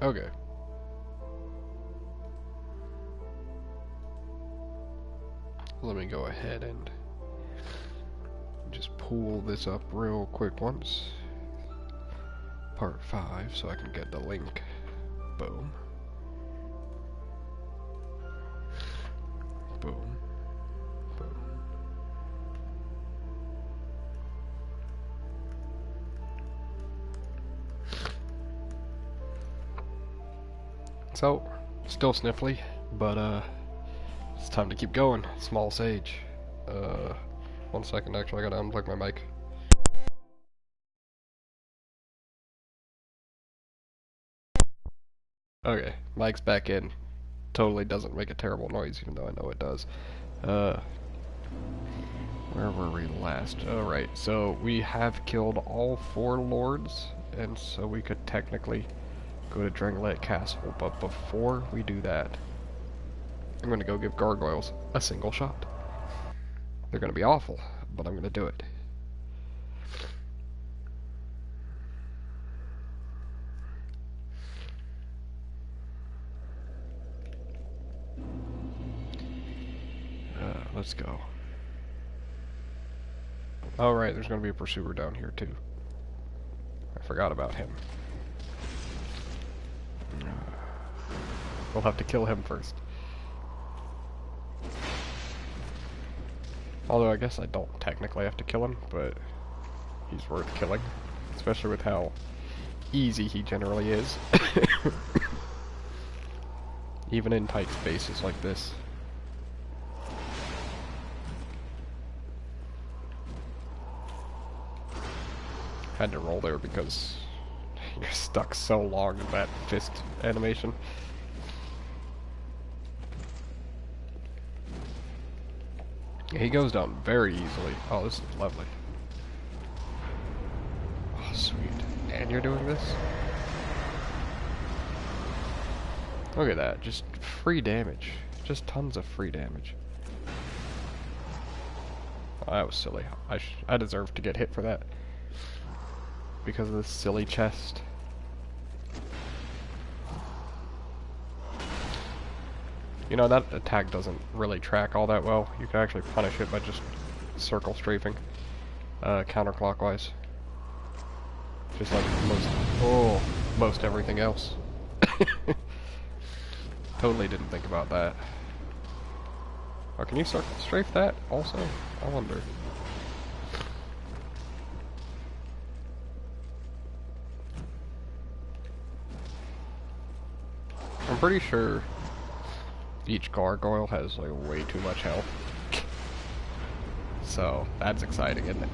Okay. Let me go ahead and just pull this up real quick once. Part 5, so I can get the link. Boom. Boom. Boom. So, still sniffly, but it's time to keep going. Small sage. 1 second, actually, I gotta unplug my mic. Okay, mic's back in. Totally doesn't make a terrible noise, even though I know it does. Where were we last? Alright, so we have killed all 4 lords, and so we could technically go to Dranglaic Castle, but before we do that, I'm gonna go give gargoyles a single shot. They're gonna be awful, but I'm gonna do it. Let's go. Alright, there's gonna be a pursuer down here too. I forgot about him. We'll have to kill him first. Although I guess I don't technically have to kill him, but he's worth killing. Especially with how easy he generally is. Even in tight spaces like this. Had to roll there because you're stuck so long in that fist animation. He goes down very easily. Oh, this is lovely. Oh, sweet. And you're doing this? Look at that. Just free damage. Just tons of free damage. Oh, that was silly. I deserve to get hit for that. Because of this silly chest. You know, that attack doesn't really track all that well. You can actually punish it by just circle strafing counterclockwise. Just like most everything else. Totally didn't think about that. Oh, can you circle strafe that also? I wonder. I'm pretty sure each gargoyle has like way too much health. So that's exciting, isn't it?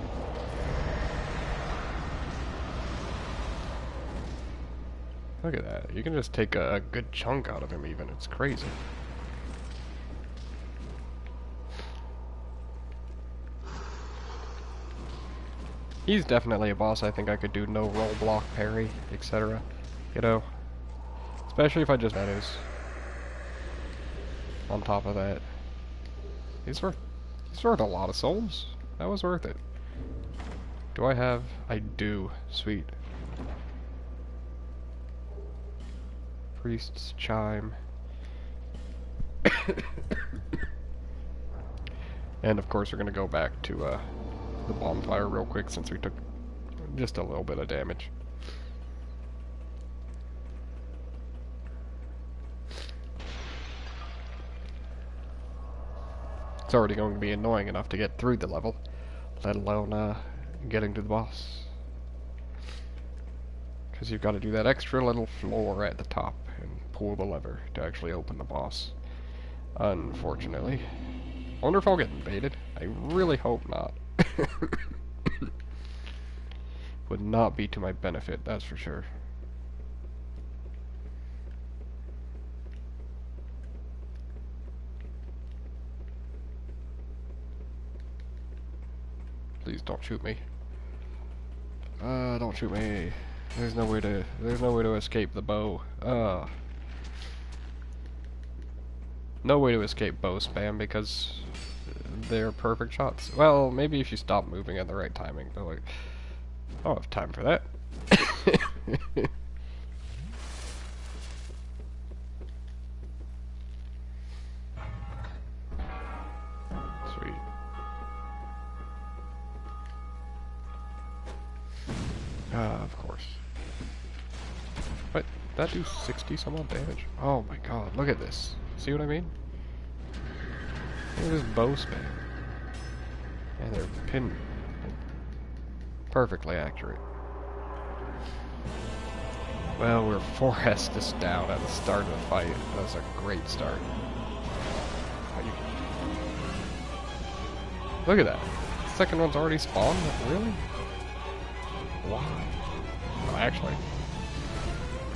Look at that. You can just take a good chunk out of him even. It's crazy. He's definitely a boss I think I could do no roll block parry, etc. You know? Especially if I just that is. On top of that. He's worth a lot of souls. That was worth it. Do I have? I do. Sweet. Priest's chime. And of course we're gonna go back to the bonfire real quick since we took just a little bit of damage. It's already going to be annoying enough to get through the level, let alone getting to the boss. Because you've got to do that extra little floor at the top and pull the lever to actually open the boss. Unfortunately. I wonder if I'll get invaded. I really hope not. Would not be to my benefit, that's for sure. Please don't shoot me. Don't shoot me. There's no way to escape the bow. No way to escape bow spam because they're perfect shots. Well, maybe if you stop moving at the right timing, but like, I don't have time for that. Sweet. Of course. What? That do 60 some odd damage? Oh my god, look at this. See what I mean? Look at this bow spam. And they're pin perfectly accurate. Well, we're 4 Estus down at the start of the fight. That's a great start. Look at that. The second one's already spawned? Really? Why? Well, actually,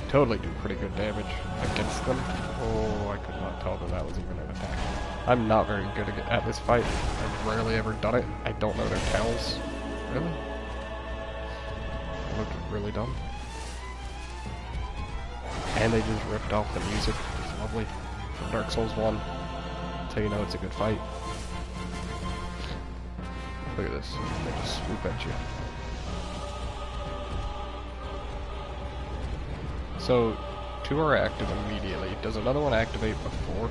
totally do pretty good damage against them. Oh, I could not tell that that was even an attack. I'm not very good at this fight. I've rarely ever done it. I don't know their tells. Really? They look really dumb. And they just ripped off the music. It's lovely. From Dark Souls 1. That's how you know it's a good fight. Look at this. They just swoop at you. So, 2 are active immediately. Does another one activate before?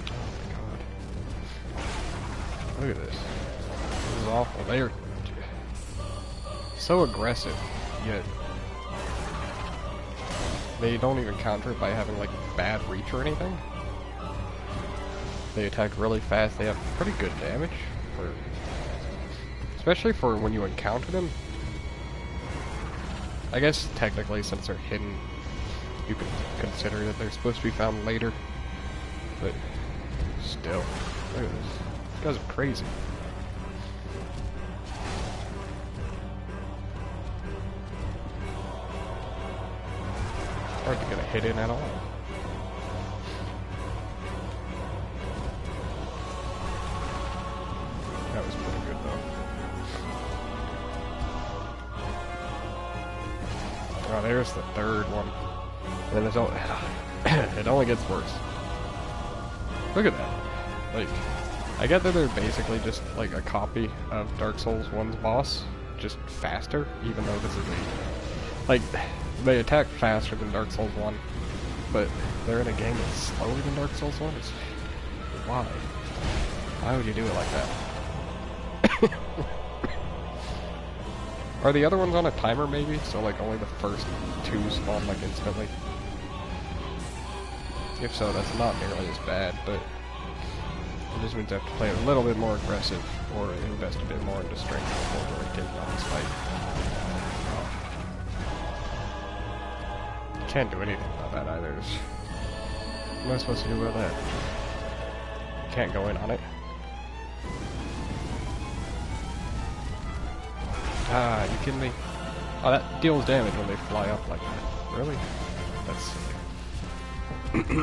Oh my god. Look at this. This is awful. They're so aggressive, yet they don't even counter it by having like bad reach or anything. They attack really fast. They have pretty good damage. Especially for when you encounter them. I guess technically since they're hidden, you can consider that they're supposed to be found later. But still, look at this. These guys are crazy. Hard to get a hit in at all. That was pretty good though. Oh, there's the third one. And then it's all, it only gets worse. Look at that. Like, I get that they're basically just like a copy of Dark Souls 1's boss, just faster, even though this is a, like, they attack faster than Dark Souls 1, but they're in a game that's slower than Dark Souls 1. It's, why? Why would you do it like that? Are the other ones on a timer maybe? So like only the first 2 spawn like instantly? If so, that's not nearly as bad, but it just means I have to play a little bit more aggressive or invest a bit more into strength before really taking on this fight. Can't do anything about that either. What am I supposed to do about that? Can't go in on it. Ah, you kidding me? Oh, that deals damage when they fly up like that. Really? That's sick. There we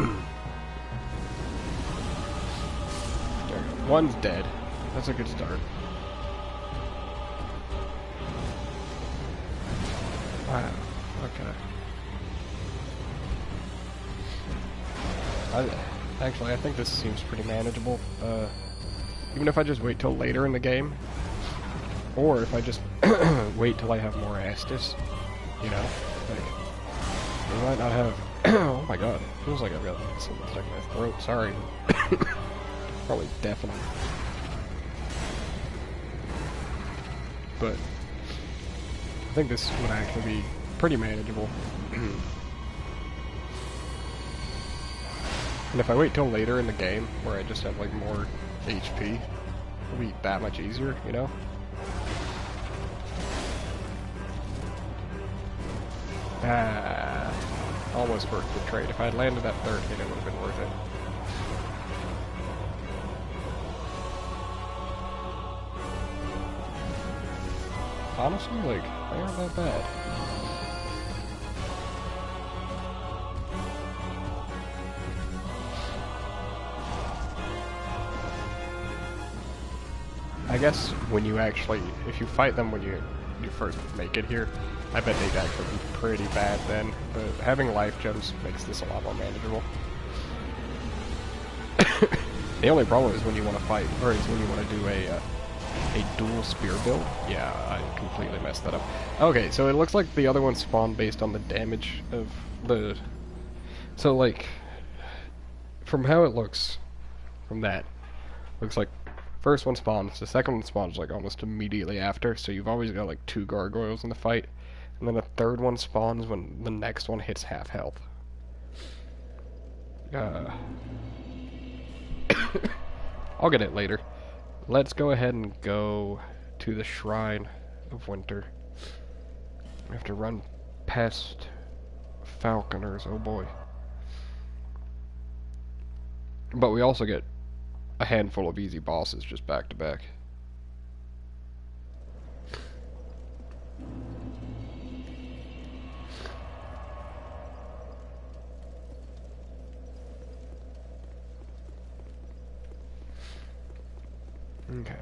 go. One's dead. That's a good start. Wow. Okay. Actually, I think this seems pretty manageable. Even if I just wait till later in the game, or if I just wait till I have more Estus, you know, like, we might not have. Oh my god, feels like I've got something stuck in my throat. Sorry. Probably deafening. But I think this would actually be pretty manageable. And if I wait till later in the game, where I just have like more HP, it'll be that much easier, you know? Ah, almost worth the trade. If I had landed that third hit, it would have been worth it. Honestly, like, they aren't that bad. I guess when you actually, if you fight them when you first make it here, I bet they'd actually be pretty bad then, but having life gems makes this a lot more manageable. The only problem is when you want to fight, or is when you want to do a A dual spear build? Yeah, I completely messed that up. Okay, so it looks like the other one spawned based on the damage of the... So, like, from how it looks, from that, looks like first one spawns, the second one spawns like almost immediately after, so you've always got like 2 gargoyles in the fight, and then the third one spawns when the next one hits half health. I'll get it later. Let's go ahead and go to the Shrine of Winter. We have to run past falconers, oh boy. But we also get a handful of easy bosses just back to back. Okay.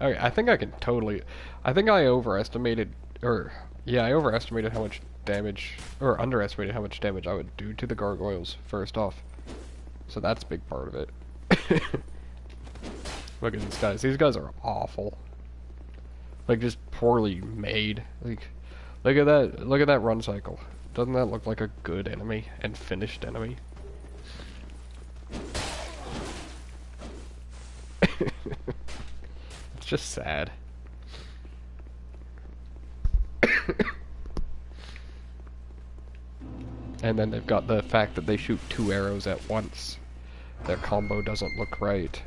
Okay, I think I can totally... I think I overestimated... I overestimated how much damage... Or underestimated how much damage I would do to the gargoyles, first off. So that's a big part of it. Look at these guys. These guys are awful. Like, just poorly made. Like, look at that. Look at that run cycle. Doesn't that look like a good enemy and finished enemy? It's just sad. And then they've got the fact that they shoot 2 arrows at once. Their combo doesn't look right.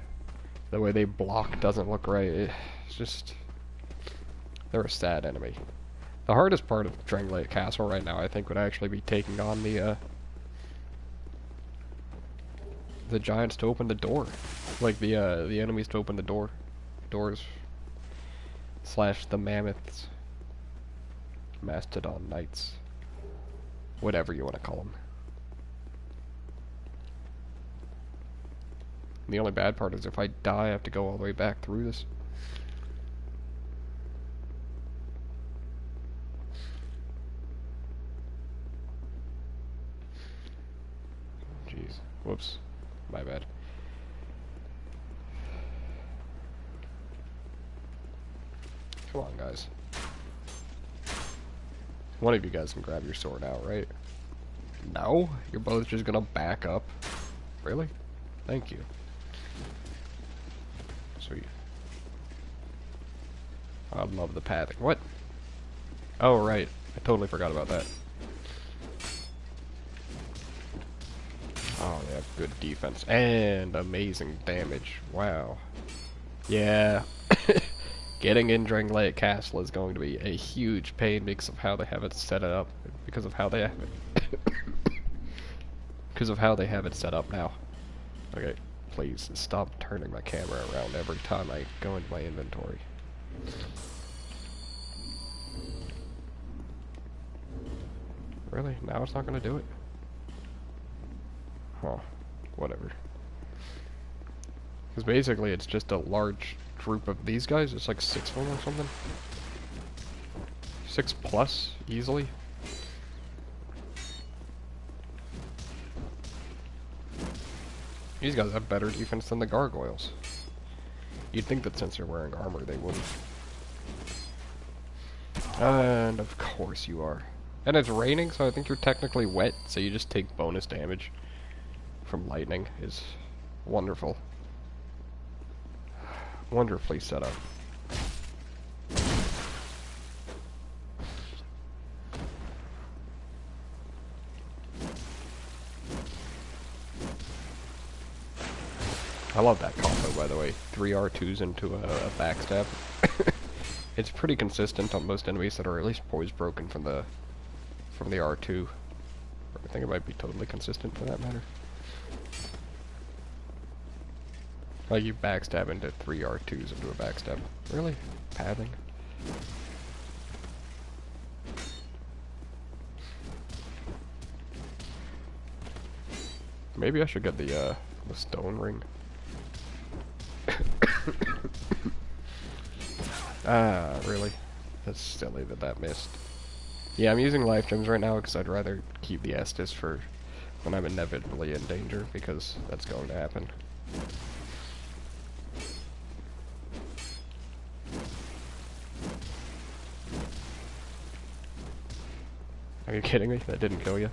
The way they block doesn't look right. It's just... They're a sad enemy. The hardest part of Dranglaic Castle right now, I think, would actually be taking on the giants to open the door. Like, the enemies to open the doors. / the mammoths. Mastodon knights. Whatever you want to call them. The only bad part is if I die, I have to go all the way back through this. Jeez. Whoops. My bad. Come on, guys. One of you guys can grab your sword out, right? No? You're both just gonna back up? Really? Thank you. Sweet. I love the pathing. What? Oh, right. I totally forgot about that. Oh, they have good defense. And amazing damage. Wow. Yeah. Getting in Dranglaic Castle is going to be a huge pain because of how they have it set up. Because of how they have it... because of how they have it set up now. Okay. Please, stop turning my camera around every time I go into my inventory. Really? Now it's not gonna do it? Huh. Whatever. Because basically it's just a large group of these guys. It's like 6 of them or something. 6+, easily. These guys have better defense than the gargoyles. You'd think that since they're wearing armor, they wouldn't. And of course you are. And it's raining, so I think you're technically wet, so you just take bonus damage from lightning. Is wonderful. Wonderfully set up. I love that combo, by the way. 3 R2s into a backstab. It's pretty consistent on most enemies that are at least poise broken from the R2. I think it might be totally consistent for that matter. Like you backstab into 3 R2s into a backstab. Really? Pathing? Maybe I should get the stone ring. Ah, really? That's silly that missed. Yeah, I'm using life gems right now because I'd rather keep the Estus for when I'm inevitably in danger, because that's going to happen. Are you kidding me? That didn't kill you.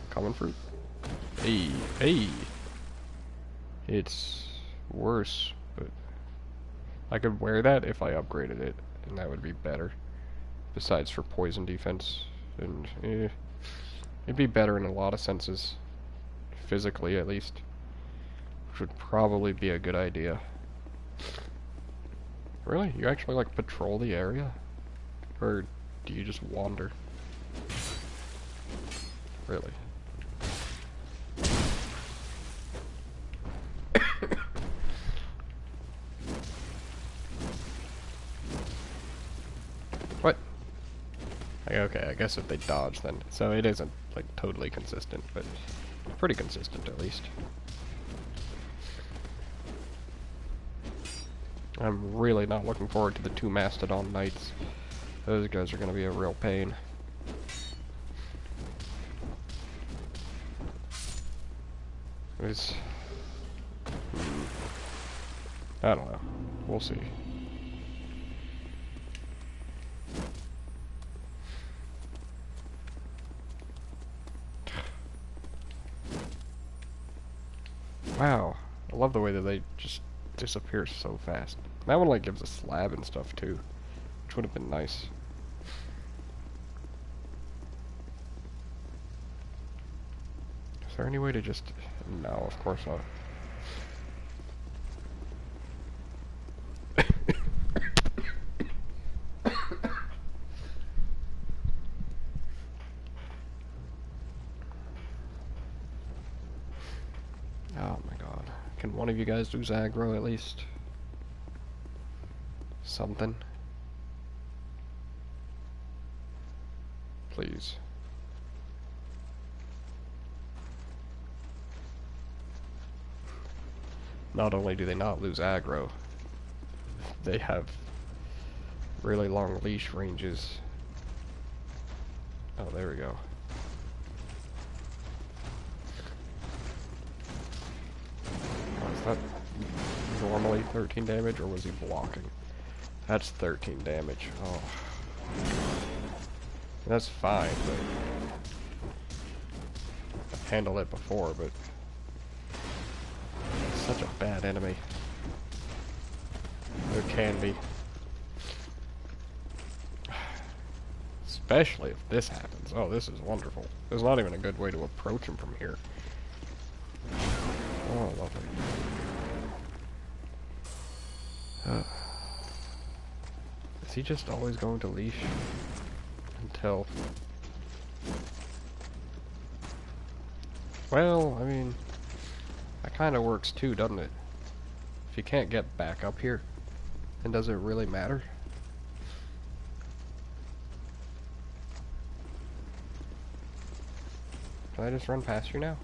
Common fruit. Hey, hey. It's worse, but I could wear that if I upgraded it, and that would be better. Besides for poison defense, and it'd be better in a lot of senses, physically at least, which would probably be a good idea. Really? You actually like patrol the area? Or do you just wander? Really? What? Okay, I guess if they dodge then. So it isn't like totally consistent, but pretty consistent at least. I'm really not looking forward to the 2 Mastodon Knights. Those guys are going to be a real pain. It's... I don't know. We'll see. Wow. I love the way that they just disappear so fast. That one like gives a slab and stuff too, which would have been nice. Is there any way to just... No, of course not. Oh my god. Can one of you guys do aggro at least? Something? Please. Not only do they not lose aggro, they have really long leash ranges. Oh, there we go. Is that normally 13 damage, or was he blocking? That's 13 damage. Oh. That's fine, but... I've handled it before, but... It's such a bad enemy. There can be. Especially if this happens. Oh, this is wonderful. There's not even a good way to approach him from here. Oh, lovely. Is he just always going to leash? Until... Well, I mean... That kind of works too, doesn't it? If you can't get back up here, then does it really matter? Can I just run past you now?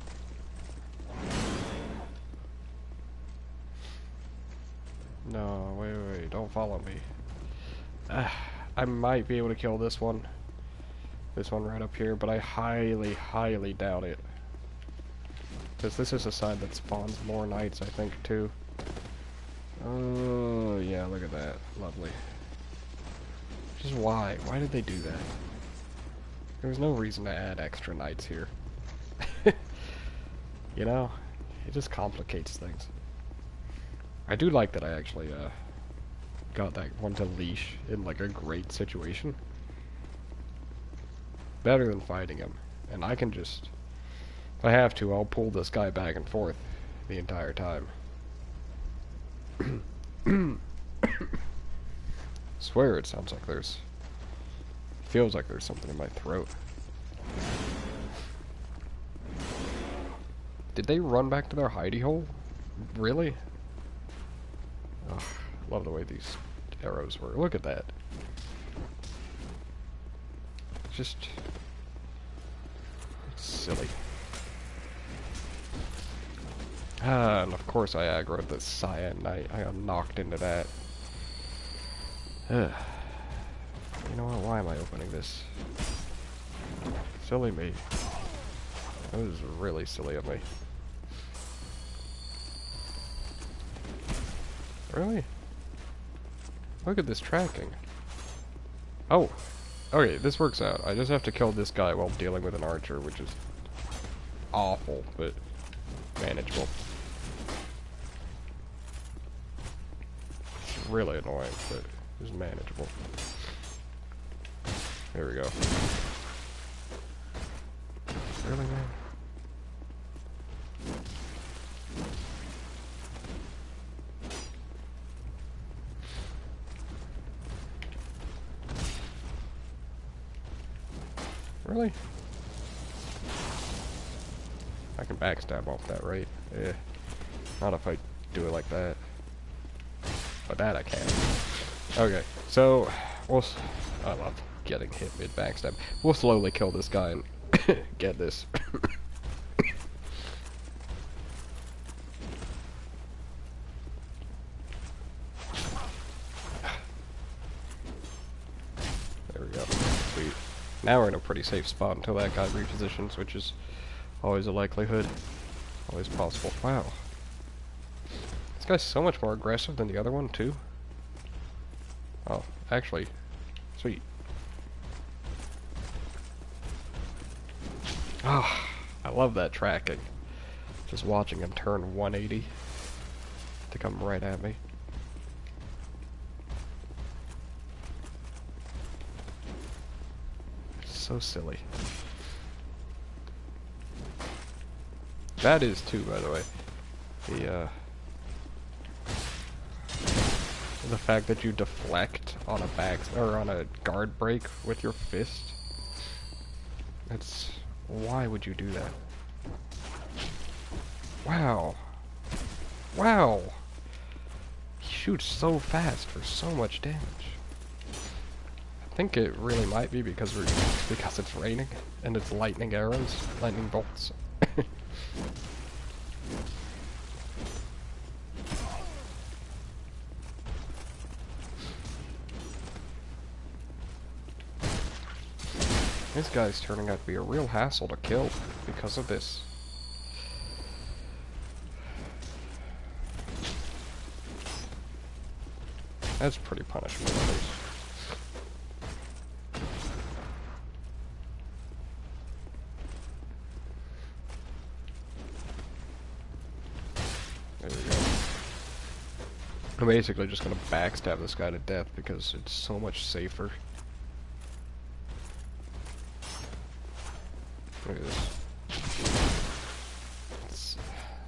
No, wait, don't follow me. I might be able to kill this one. This one right up here, but I highly, highly doubt it. Because this is a side that spawns more knights, I think, too. Oh, yeah, look at that. Lovely. Just why? Why did they do that? There was no reason to add extra knights here. You know? It just complicates things. I do like that I actually, got that one to leash in, like, a great situation. Better than fighting him. And I can just... If I have to, I'll pull this guy back and forth the entire time. Swear it sounds like there's... Feels like there's something in my throat. Did they run back to their hidey hole? Really? Oh, love the way these arrows work. Look at that. Just... It's silly. Ah, and of course I aggroed the Cyan Knight. I got knocked into that. Ugh. You know what? Why am I opening this? Silly me. That was really silly of me. Really? Look at this tracking. Oh. Okay, this works out. I just have to kill this guy while dealing with an archer, which is awful, but manageable. It's really annoying, but it's manageable. There we go. Really, man? Really? I can backstab off that, right? Yeah. Not if I do it like that. But that I can. Okay, so I love getting hit mid backstab. We'll slowly kill this guy and get this. There we go. Sweet. Now we're in a pretty safe spot until that guy repositions, which is always a likelihood. Always possible. Wow. This guy's so much more aggressive than the other one, too. Oh, actually, sweet. Ah, I love that tracking. Just watching him turn 180 to come right at me. So silly. That is too, by the way. The fact that you deflect on a on a guard break with your fist. Why would you do that? Wow. Wow. He shoots so fast for so much damage. I think it really might be because it's raining and it's lightning arrows, lightning bolts. This guy's turning out to be a real hassle to kill because of this. That's pretty punishable, at least. There we go. I'm basically just gonna backstab this guy to death because it's so much safer. Look at this. It's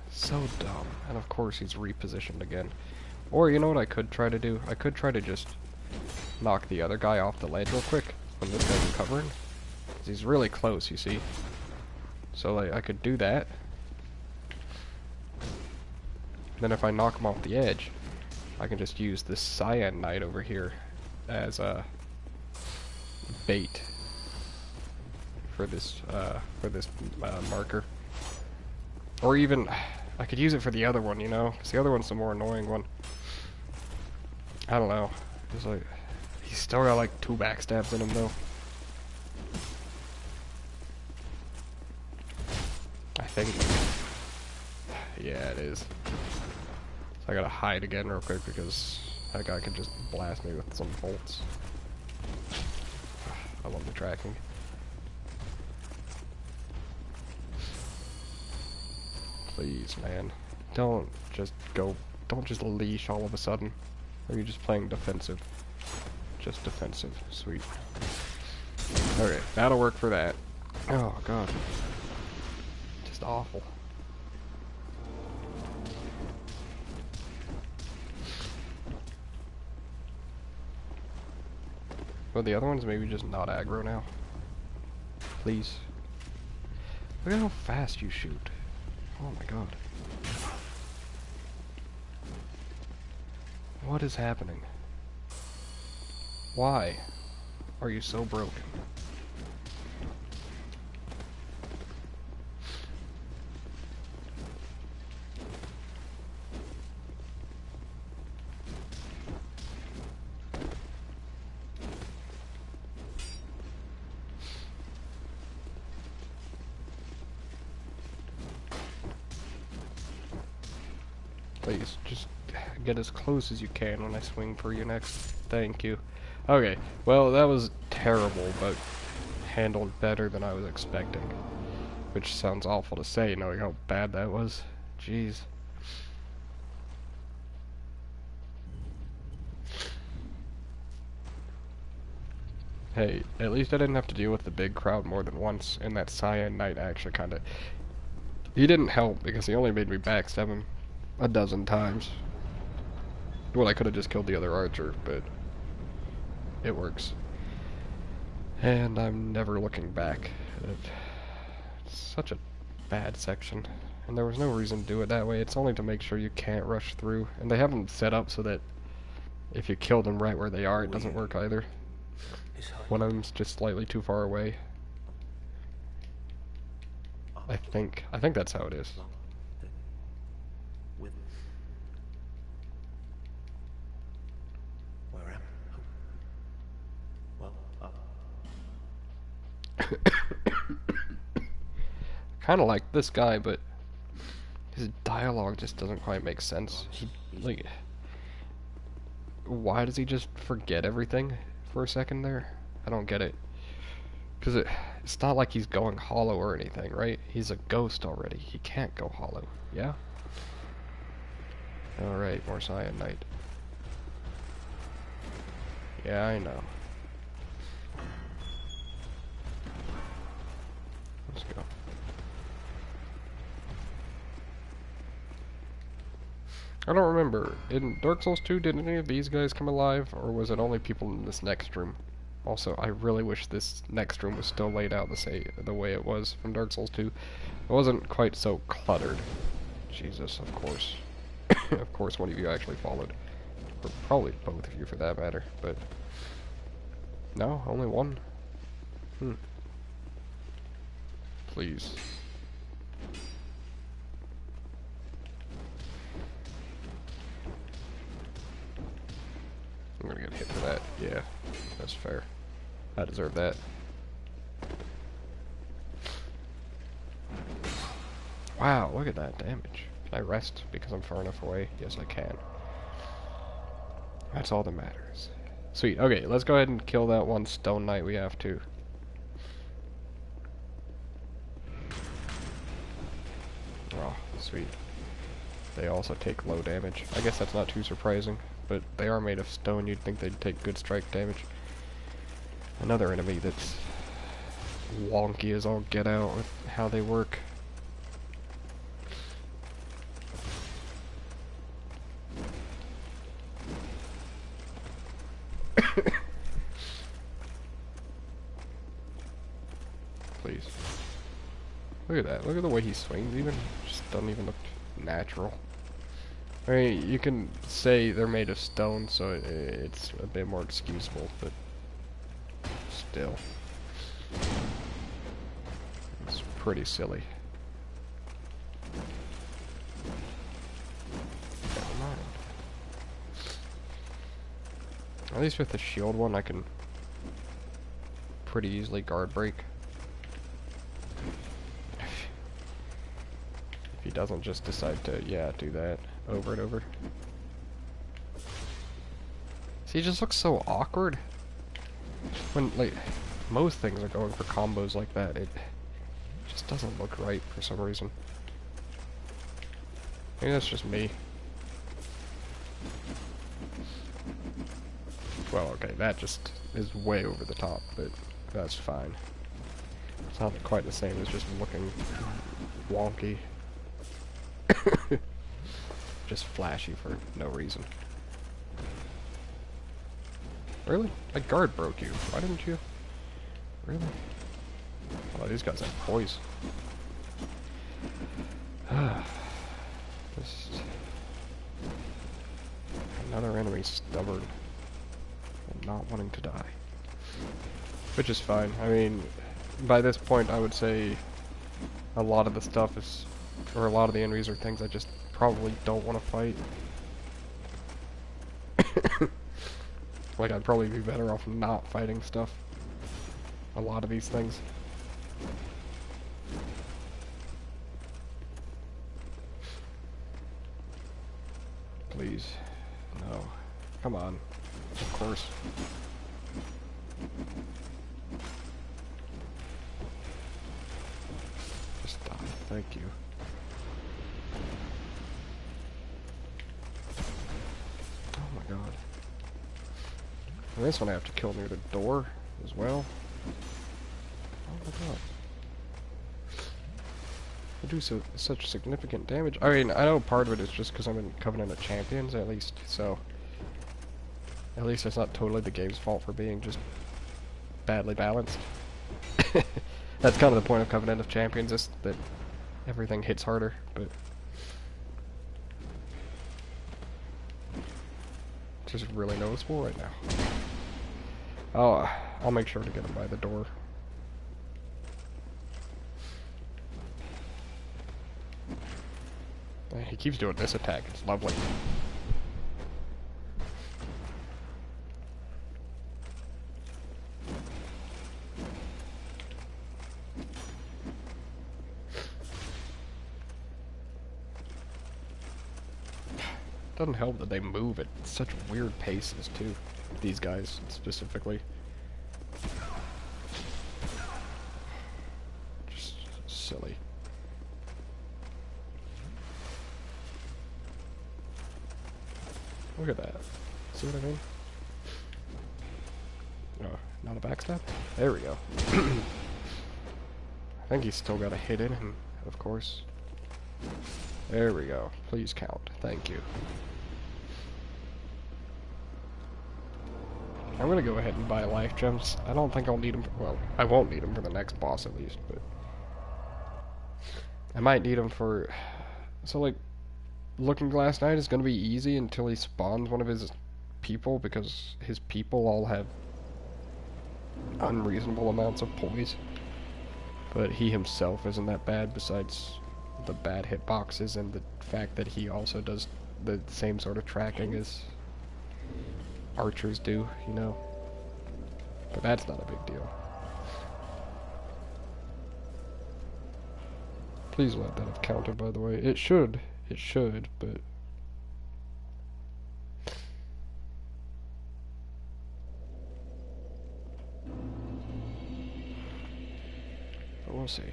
so dumb. And of course he's repositioned again. Or you know what I could try to do? I could try to just knock the other guy off the ledge real quick when this guy's recovering. 'Cause he's really close, you see. So like I could do that. Then if I knock him off the edge, I can just use this cyan knight over here as a bait for this marker. Or even I could use it for the other one, you know, because the other one's the more annoying one. I don't know. It's like he's still got like 2 backstabs in him though. I think. Yeah, it is. So I gotta hide again real quick because that guy can just blast me with some bolts. I love the tracking. Please, man. Don't just leash all of a sudden. Or are you just playing defensive? Just defensive. Sweet. Okay, that'll work for that. Oh, God. Just awful. Well, the other one's maybe just not aggro now. Please. Look at how fast you shoot. Oh my God. What is happening? Why are you so broken? Please, just get as close as you can when I swing for you next. Thank you. Okay, well that was terrible, but handled better than I was expecting. Which sounds awful to say, knowing how bad that was. Jeez. Hey, at least I didn't have to deal with the big crowd more than once, and that Cyan Knight actually kinda... He didn't help, because he only made me backstab him a dozen times. Well, I could've just killed the other archer, but... it works. And I'm never looking back. It's such a bad section. And there was no reason to do it that way. It's only to make sure you can't rush through. And they have them set up so that if you kill them right where they are, it doesn't work either. One of them's just slightly too far away. I think that's how it is. Kind of like this guy, but his dialogue just doesn't quite make sense. He, like, why does he just forget everything for a second there? I don't get it. Because it's not like he's going hollow or anything, right? He's a ghost already. He can't go hollow. Yeah? Alright, more cyanide. Yeah, I know. Let's go. I don't remember. In Dark Souls 2, did any of these guys come alive? Or was it only people in this next room? Also, I really wish this next room was still laid out the way it was from Dark Souls 2. It wasn't quite so cluttered. Jesus, of course. Of course one of you actually followed. Or probably both of you for that matter, but... No, only one? Please. I'm gonna get hit for that. Yeah, that's fair. I deserve that. Wow, look at that damage. Can I rest because I'm far enough away? Yes, I can. That's all that matters. Sweet. Okay, let's go ahead and kill that one stone knight we have to. Oh, sweet. They also take low damage. I guess that's not too surprising, but they are made of stone. You'd think they'd take good strike damage. Another enemy that's wonky as all get out with how they work. Please. Look at that. Look at the way he swings even. Just doesn't even look natural. I mean, you can say they're made of stone, so it's a bit more excusable, but still. It's pretty silly. Never mind. At least with the shield one, I can pretty easily guard break. If he doesn't just decide to, yeah, do that over and over. See, he just looks so awkward. When, like, most things are going for combos like that, it just doesn't look right for some reason. Maybe that's just me. Well, okay, that just is way over the top, but that's fine. It's not quite the same as just looking wonky. Just flashy for no reason. Really? I guard broke you. Why didn't you? Really? Oh, these guys have poise. Just another enemy stubborn and not wanting to die. Which is fine. I mean, by this point I would say a lot of the stuff is, or a lot of the enemies are things I just probably don't want to fight. Like, I'd probably be better off not fighting stuff. A lot of these things. Please. No. Come on. Of course. Just die. Thank you. Oh my god. And this one I have to kill near the door as well. Oh my god. They do such significant damage. I mean, I know part of it is just because I'm in Covenant of Champions, at least, so... At least it's not totally the game's fault for being just badly balanced. That's kind of the point of Covenant of Champions, is that everything hits harder, but... It's just really noticeable right now. Oh, I'll make sure to get him by the door. He keeps doing this attack, it's lovely. Doesn't help that they move at such weird paces too. These guys specifically. Just silly. Look at that. See what I mean? Oh, not a backstab? There we go. I think he's still got a hit in him, of course. There we go. Please count. Thank you. I'm gonna go ahead and buy life gems. I don't think I'll need them. Well, I won't need them for the next boss at least, but I might need them for. So like, Looking Glass Knight is gonna be easy until he spawns one of his people, because his people all have unreasonable amounts of poise. But he himself isn't that bad, besides the bad hitboxes and the fact that he also does the same sort of tracking as archers do, you know. But that's not a big deal. Please let that have counted, by the way. It should, but... But we'll see.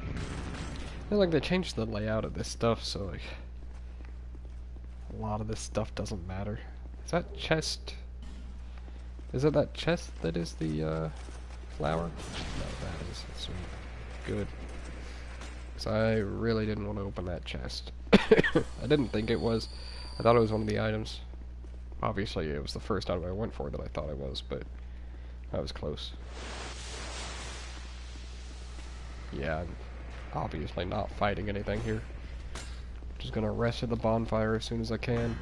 I feel like they changed the layout of this stuff, so like a lot of this stuff doesn't matter. Is that chest? Is it that chest that is the flower? No, that is sweet. Good. Because I really didn't want to open that chest. I didn't think it was. I thought it was one of the items. Obviously, it was the first item I went for that I thought it was, but I was close. Yeah, I'm obviously not fighting anything here. Just gonna rest at the bonfire as soon as I can.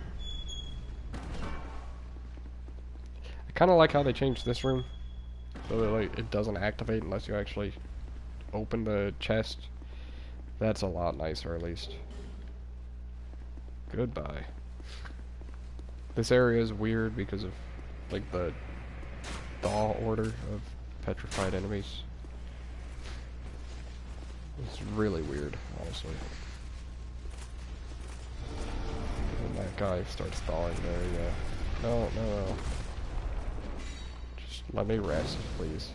I kind of like how they changed this room, so that like it doesn't activate unless you actually open the chest. That's a lot nicer, at least. Goodbye. This area is weird because of like the thaw order of petrified enemies. It's really weird, honestly. When that guy starts thawing there, yeah. No, no, no. Just let me rest, please.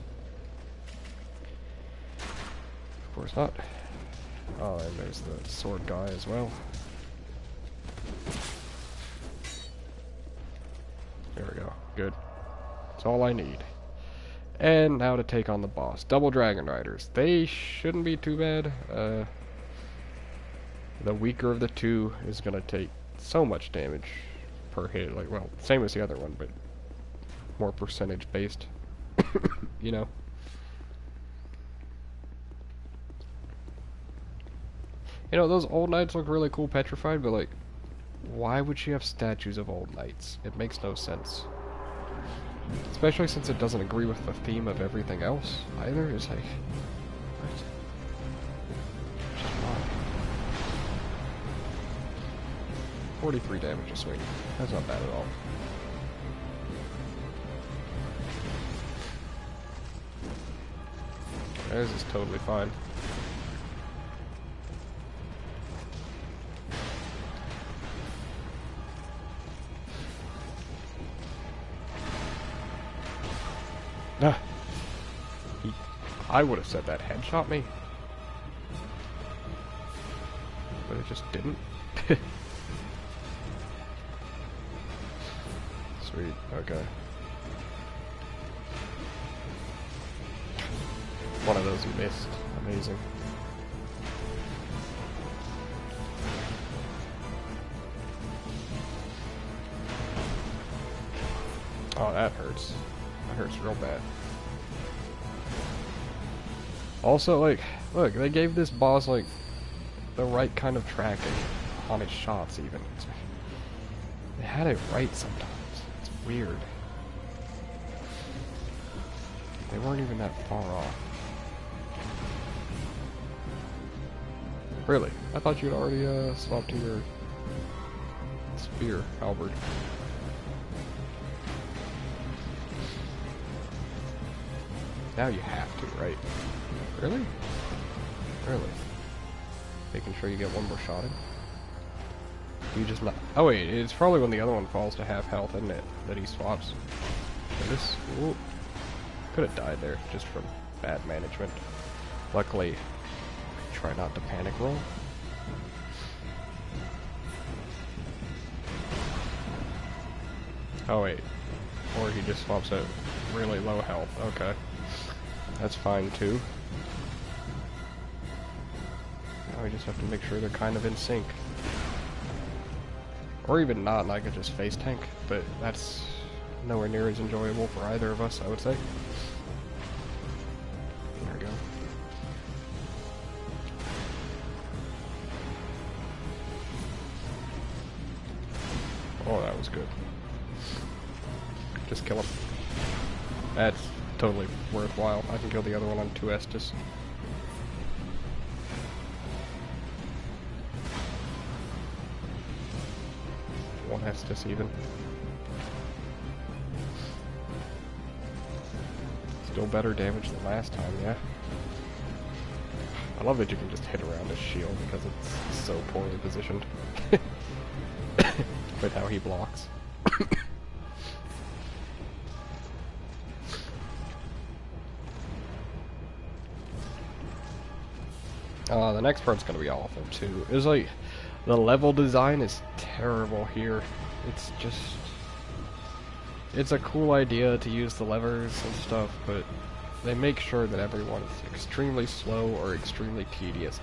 Of course not. Oh, and there's the sword guy as well. There we go. Good. That's all I need. And now to take on the boss. Double Dragon Riders. They shouldn't be too bad. The weaker of the two is going to take so much damage per hit. Like, well, same as the other one, but more percentage based. You know? You know, those old knights look really cool petrified, but like, why would she have statues of old knights? It makes no sense. Especially since it doesn't agree with the theme of everything else either. It's like, what? Just why? 43 damage a swing. That's not bad at all. This is totally fine. Ah, I would have said that headshot me. But it just didn't. Sweet, okay. One of those missed. Amazing. Oh, that hurts. That hurts real bad. Also, like, look, they gave this boss, like, the right kind of tracking on his shots, even. They had it right sometimes. It's weird. They weren't even that far off. Really? I thought you'd already, swapped to your spear, halberd. Now you have to, right? Really? Really? Making sure you get one more shot in? You just not... Oh wait, it's probably when the other one falls to half health, isn't it? That he swaps. And this... Could have died there, just from bad management. Luckily, try not to panic roll. Oh wait. Or he just swaps at really low health. Okay. That's fine too. Now we just have to make sure they're kind of in sync. Or even not, and I could just face tank, but that's nowhere near as enjoyable for either of us, I would say. There we go. Oh, that was good. Just kill him. That's totally worthwhile. I can kill the other one on 2 Estus. One Estus even. Still better damage than last time, yeah. I love that you can just hit around his shield because it's so poorly positioned. With how he blocks. The next part's gonna be awful too. It's like, the level design is terrible here. It's just... It's a cool idea to use the levers and stuff, but they make sure that everyone is extremely slow or extremely tedious.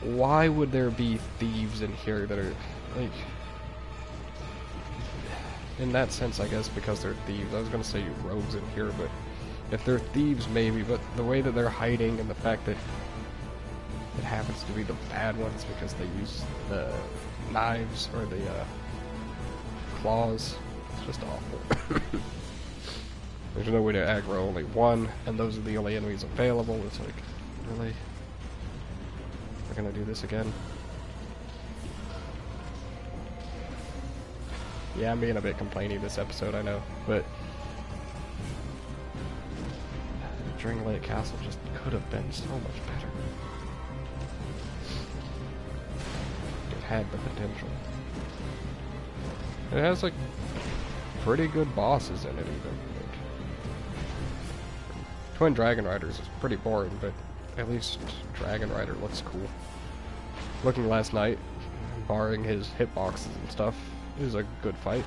Why would there be thieves in here that are, like... In that sense, I guess, because they're thieves. I was gonna say rogues in here, but... If they're thieves, maybe, but the way that they're hiding and the fact that it happens to be the bad ones because they use the knives or the claws. It's just awful. There's no way to aggro only one, and those are the only enemies available. It's like, really? We're gonna do this again? Yeah, I'm being a bit complainy this episode, I know, but Dranglaic Castle just could have been so much better. Had the potential. It has like pretty good bosses in it even. Like, Twin Dragon Riders is pretty boring, but at least Dragon Rider looks cool. Looking last night, barring his hitboxes and stuff, it was a good fight.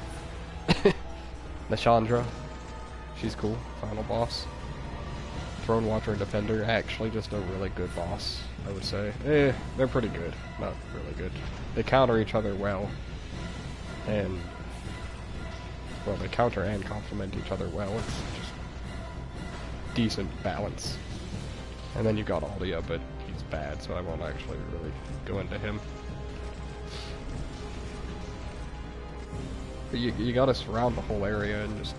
Nashandra, she's cool. Final boss. Throne Watcher and Defender, actually just a really good boss, I would say. They're pretty good. Not really good. They counter each other well. And, well, they counter and complement each other well. It's just decent balance. And then you got Aldia, but he's bad, so I won't actually really go into him. But you gotta surround the whole area and just...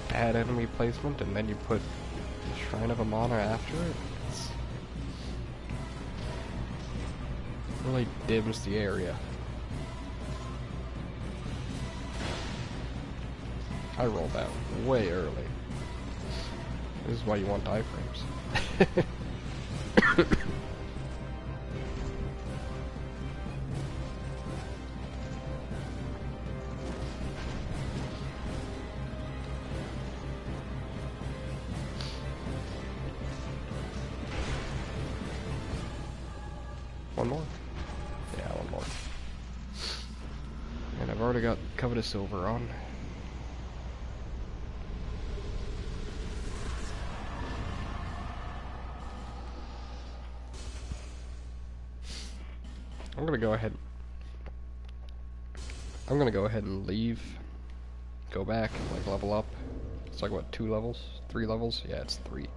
bad enemy placement, and then you put the Shrine of Amana after it. It's really dims the area. I rolled out way early. This is why you want iframes. one more. And I've already got Covetous Silver on. I'm gonna go ahead and leave. Go back, like level up. It's like what, 2 levels? 3 levels? Yeah, it's 3.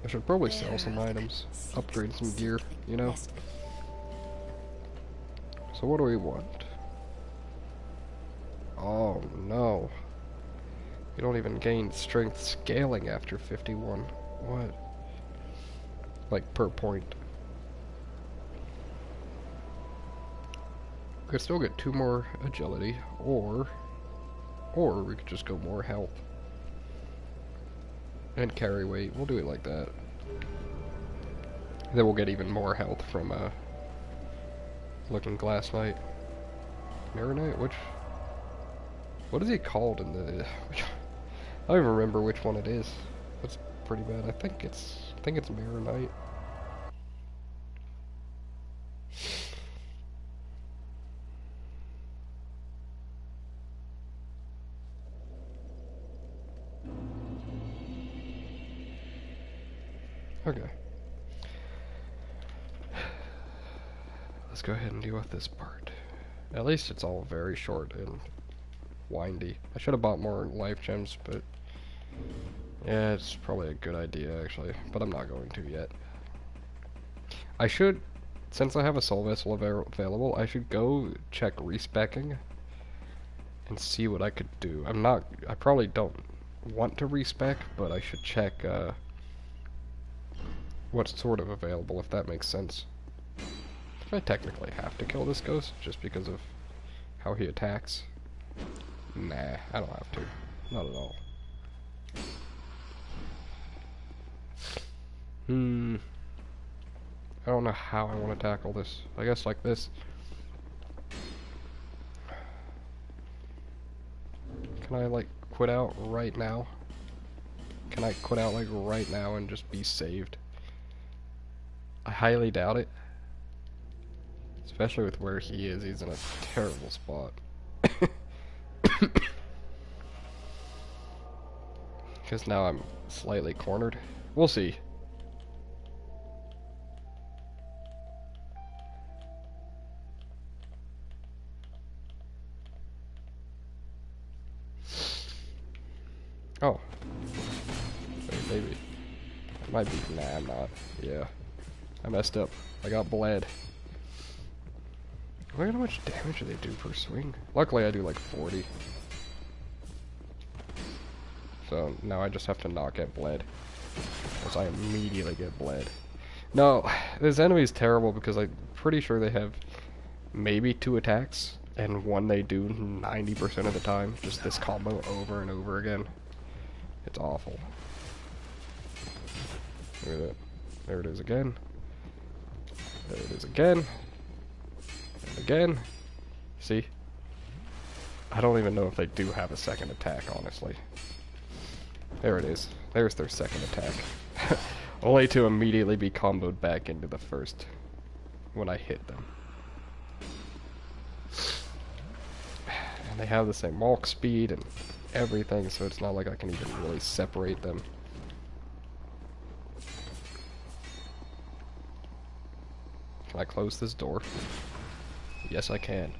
I should probably sell some items, upgrade some gear, you know? So what do we want? Oh no. You don't even gain strength scaling after 51. What? Like per point. We could still get 2 more agility, or we could just go more health. And carry weight. We'll do it like that. Then we'll get even more health from Looking Glass Knight. Mirror Knight? What is he called in the I don't even remember which one it is. That's pretty bad. I think it's Mirror Knight. Okay. Let's go ahead and deal with this part. At least it's all very short and windy. I should have bought more life gems, but yeah, it's probably a good idea actually, but I'm not going to yet. I should, since I have a soul vessel available, I should go check respecking and see what I could do. I probably don't want to respec, but I should check what's sort of available, if that makes sense. I technically have to kill this ghost just because of how he attacks. Nah, I don't have to. Not at all. I don't know how I want to tackle this. I guess like this. Can I like quit out right now? Can I quit out like right now and just be saved? I highly doubt it. Especially with where he is, he's in a terrible spot. Because now I'm slightly cornered. We'll see. Oh. Wait, maybe. I might be. Nah, I'm not. Yeah. I messed up. I got bled. Look at how much damage do they do per swing. Luckily I do like 40. So now I just have to not get bled. Because I immediately get bled. No, this enemy is terrible because I'm pretty sure they have maybe 2 attacks. And one they do 90% of the time. Just this combo over and over again. It's awful. Look at that. There it is again. There it is again. Again. See? I don't even know if they do have a second attack, honestly. There it is. There's their second attack. Only to immediately be comboed back into the first when I hit them. And they have the same walk speed and everything, so it's not like I can even really separate them. Can I close this door? Yes, I can.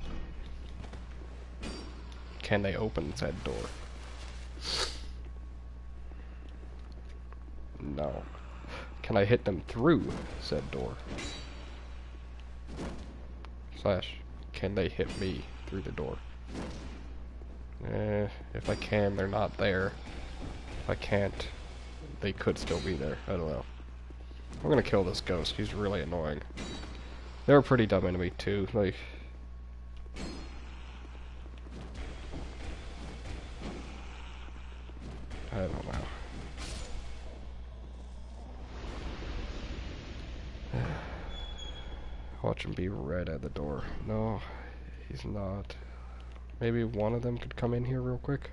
Can they open said door? No. Can I hit them through said door? Slash, can they hit me through the door? If I can, they're not there. If I can't, they could still be there. I don't know. I'm gonna kill this ghost. He's really annoying. They're a pretty dumb enemy too. Like, I don't know. Watch him be right at the door. No, he's not. Maybe one of them could come in here real quick.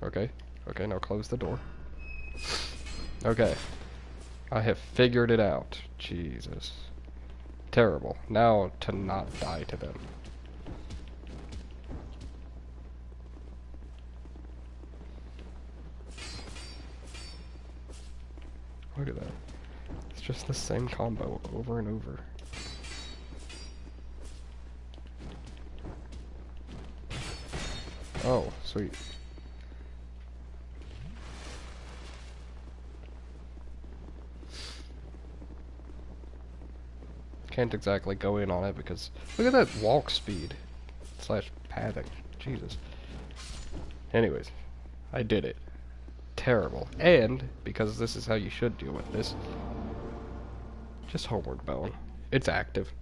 Okay. Okay, now close the door. Okay. I have figured it out. Jesus. Terrible. Now to not die to them. Look at that. It's just the same combo over and over. Oh, sweet. Can't exactly go in on it because look at that walk speed slash padding. Jesus. Anyways, I did it. Terrible. And because this is how you should deal with this, just homeward bone. It's active.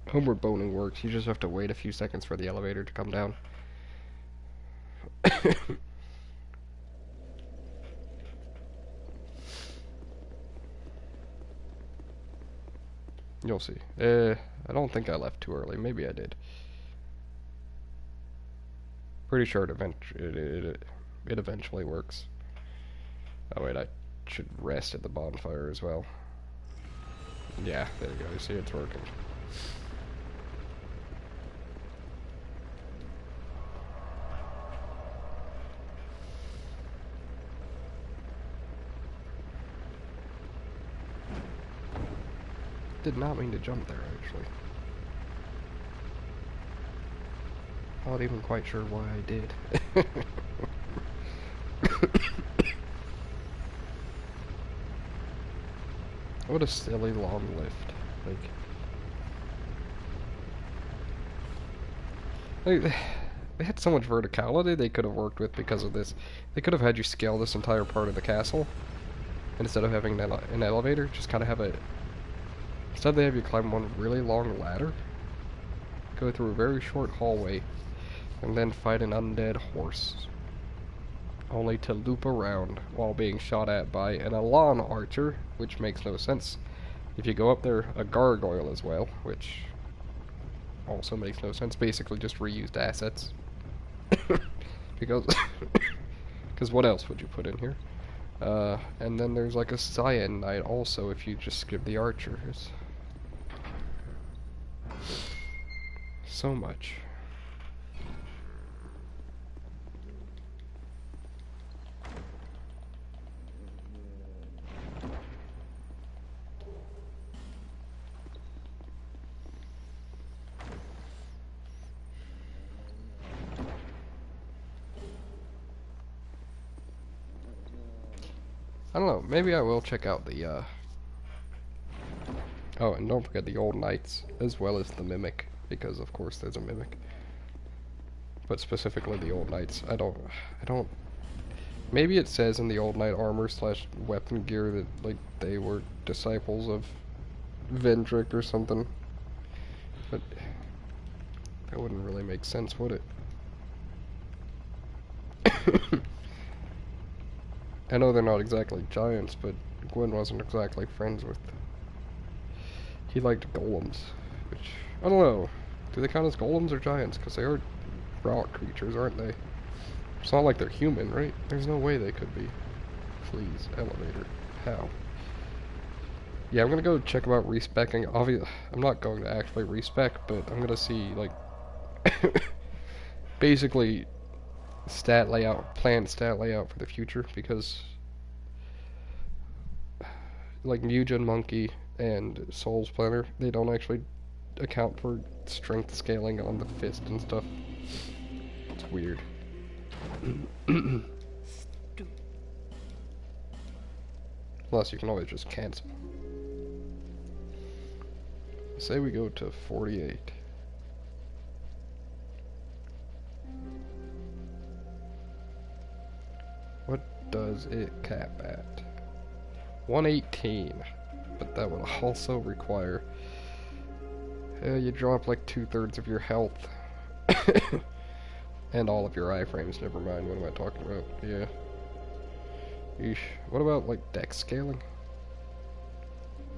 Homeward boning works. You just have to wait a few seconds for the elevator to come down. You'll see. I don't think I left too early. Maybe I did. Pretty sure it eventually works. Oh wait, I should rest at the bonfire as well. Yeah, there you go. You see, it's working. Did not mean to jump there, actually. Not even quite sure why I did. What a silly long lift. They had so much verticality they could have worked with because of this. They could have had you scale this entire part of the castle, and instead of having an elevator, just kind of have a... Instead they have you climb one really long ladder, go through a very short hallway, and then fight an undead horse. Only to loop around while being shot at by an Elan archer, which makes no sense. If you go up there, a gargoyle as well, which also makes no sense. Basically just reused assets. because what else would you put in here? And then there's like a Cyan Knight also if you just skip the archers. So much. I don't know, maybe I will check out the, oh, and don't forget the old knights, as well as the mimic, because of course there's a mimic. But specifically the old knights, I don't, maybe it says in the old knight armor slash weapon gear that, like, they were disciples of Vendrick or something. But that wouldn't really make sense, would it? I know they're not exactly giants, but Gwyn wasn't exactly friends with... He liked golems, which... I don't know. Do they count as golems or giants? Because they are rock creatures, aren't they? It's not like they're human, right? There's no way they could be. Please, elevator. How? Yeah, I'm gonna go check about respecking. Obviously, I'm not going to actually respec, but I'm gonna see, like... basically... stat layout, planned stat layout for the future, because like Mugen Monkey and Souls Planner, they don't actually account for strength scaling on the fist and stuff. It's weird. Plus, you can always just cancel. Say we go to 48. What does it cap at? 118. But that would also require... you drop like 2/3 of your health And all of your iframes, never mind, what am I talking about? Yeah. Eesh. What about, like, dex scaling?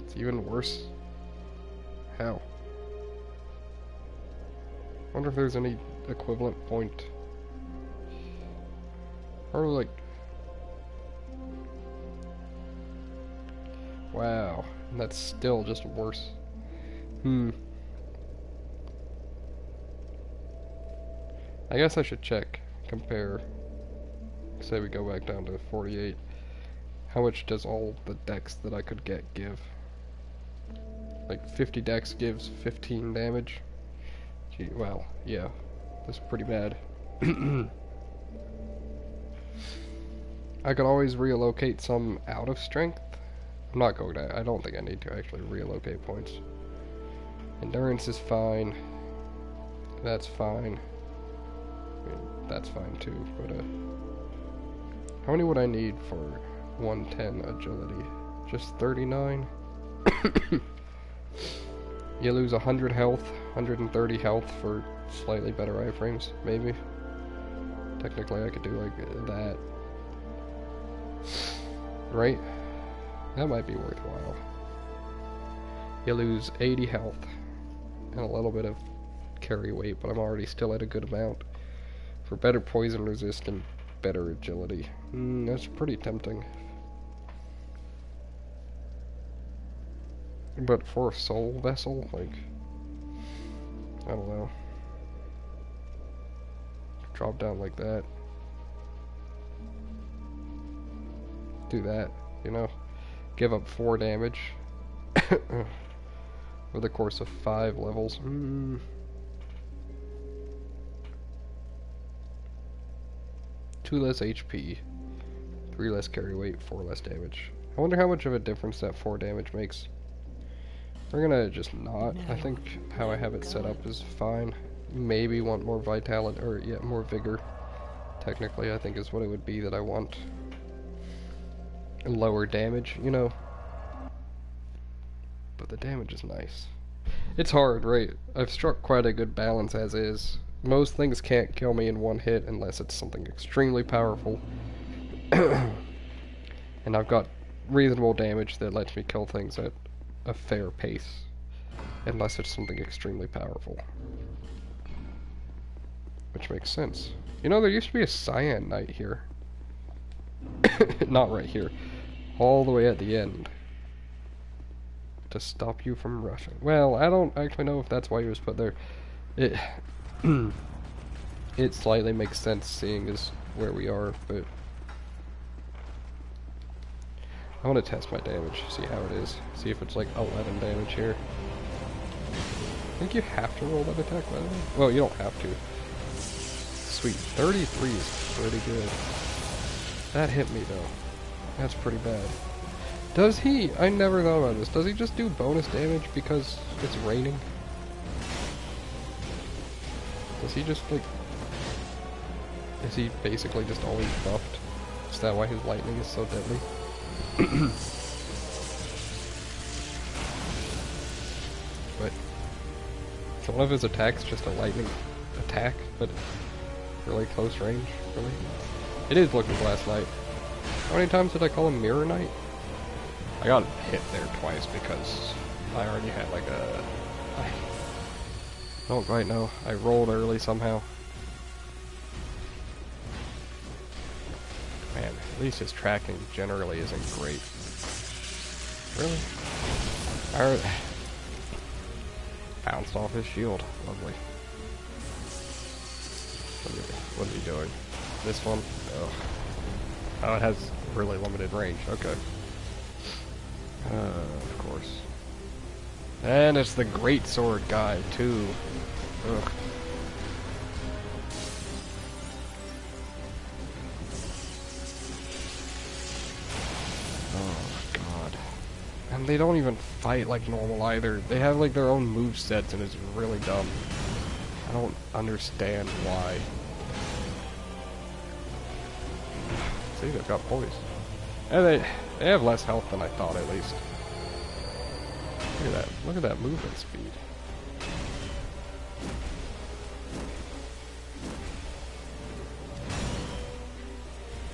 It's even worse. How? Wonder if there's any equivalent point. Or, like... Wow. And that's still just worse. I guess I should check, compare. Say we go back down to 48. How much does all the dex that I could get give? Like 50 dex gives 15 damage? Gee, well, yeah. That's pretty bad. I could always relocate some out of strength. I'm not going to. I don't think I need to actually relocate points. Endurance is fine. That's fine. I mean, that's fine too, but how many would I need for 110 agility? Just 39? You lose 100 health, 130 health for slightly better iframes, maybe. Technically I could do like that. Right? That might be worthwhile. You lose 80 health and a little bit of carry weight, but I'm already still at a good amount. For better poison resist and better agility. That's pretty tempting. But for a soul vessel, like, I don't know. Drop down like that. Do that, you know? Give up 4 damage. Over the course of 5 levels. 2 less HP, 3 less carry weight, 4 less damage. I wonder how much of a difference that 4 damage makes. We're gonna just not. I think how I have it set up is fine. Maybe want more vitality, or yeah, more vigor. Technically, I think is what it would be that I want. And lower damage, you know. But the damage is nice. It's hard, right? I've struck quite a good balance as is. Most things can't kill me in one hit unless it's something extremely powerful. And I've got reasonable damage that lets me kill things at a fair pace. Unless it's something extremely powerful. Which makes sense. You know, there used to be a Cyan Knight here. Not right here. All the way at the end. To stop you from rushing. Well, I don't actually know if that's why he was put there. It slightly makes sense seeing as where we are, but I want to test my damage, see how it is, see if it's like 11 damage here. I think you have to roll that attack, by the way. Well, you don't have to. Sweet, 33 is pretty good. That hit me though. That's pretty bad. Does he? I never thought about this. Does he just do bonus damage because it's raining? Does he just, like... Is he basically just always buffed? Is that why his lightning is so deadly? But... So one of his attacks just a lightning attack, but really close range, really? It is Looking Glass Knight. How many times did I call him Mirror Knight? I got hit there twice because I already had like a... I don't quite know. I rolled early somehow. Man, at least his tracking generally isn't great. Really? Bounced off his shield. Lovely. What is he doing? This one? Oh. Oh, it has really limited range. Okay. Of course. And it's the great sword guy, too. Ugh. Oh, God. And they don't even fight like normal either. They have like their own movesets and it's really dumb. I don't understand why. See, they've got poise. And they have less health than I thought, at least. Look at that. Look at that movement speed.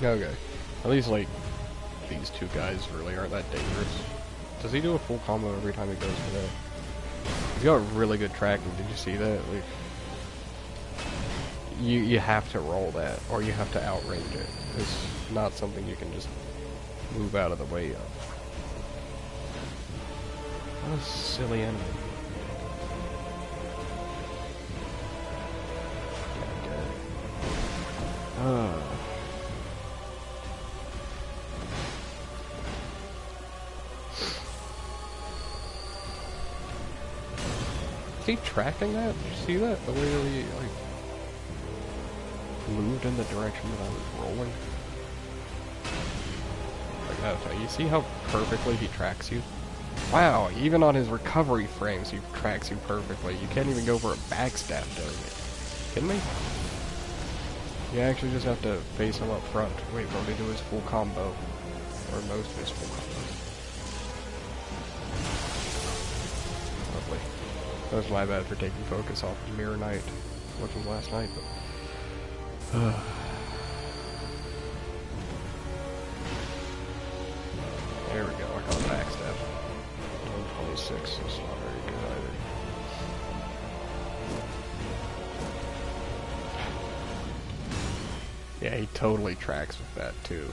Okay. At least, like, these two guys really aren't that dangerous. Does he do a full combo every time he goes for that? He's got really good tracking. Did you see that? Like, you have to roll that, or you have to outrange it. It's not something you can just move out of the way of. What a silly enemy. Is he tracking that? Did you see that? The way that he, like, moved in the direction that I was rolling? Like, okay, you see how perfectly he tracks you? Wow, even on his recovery frames, he tracks you perfectly. You can't even go for a backstab doing it. Kidding me? You actually just have to face him up front. Wait for him to do his full combo. Or most of his full combos. Lovely. That was my bad for taking focus off of Mirror Knight looking last night, but... there we go, I got a backstab. 126 is not very good either. Yeah, he totally tracks with that too.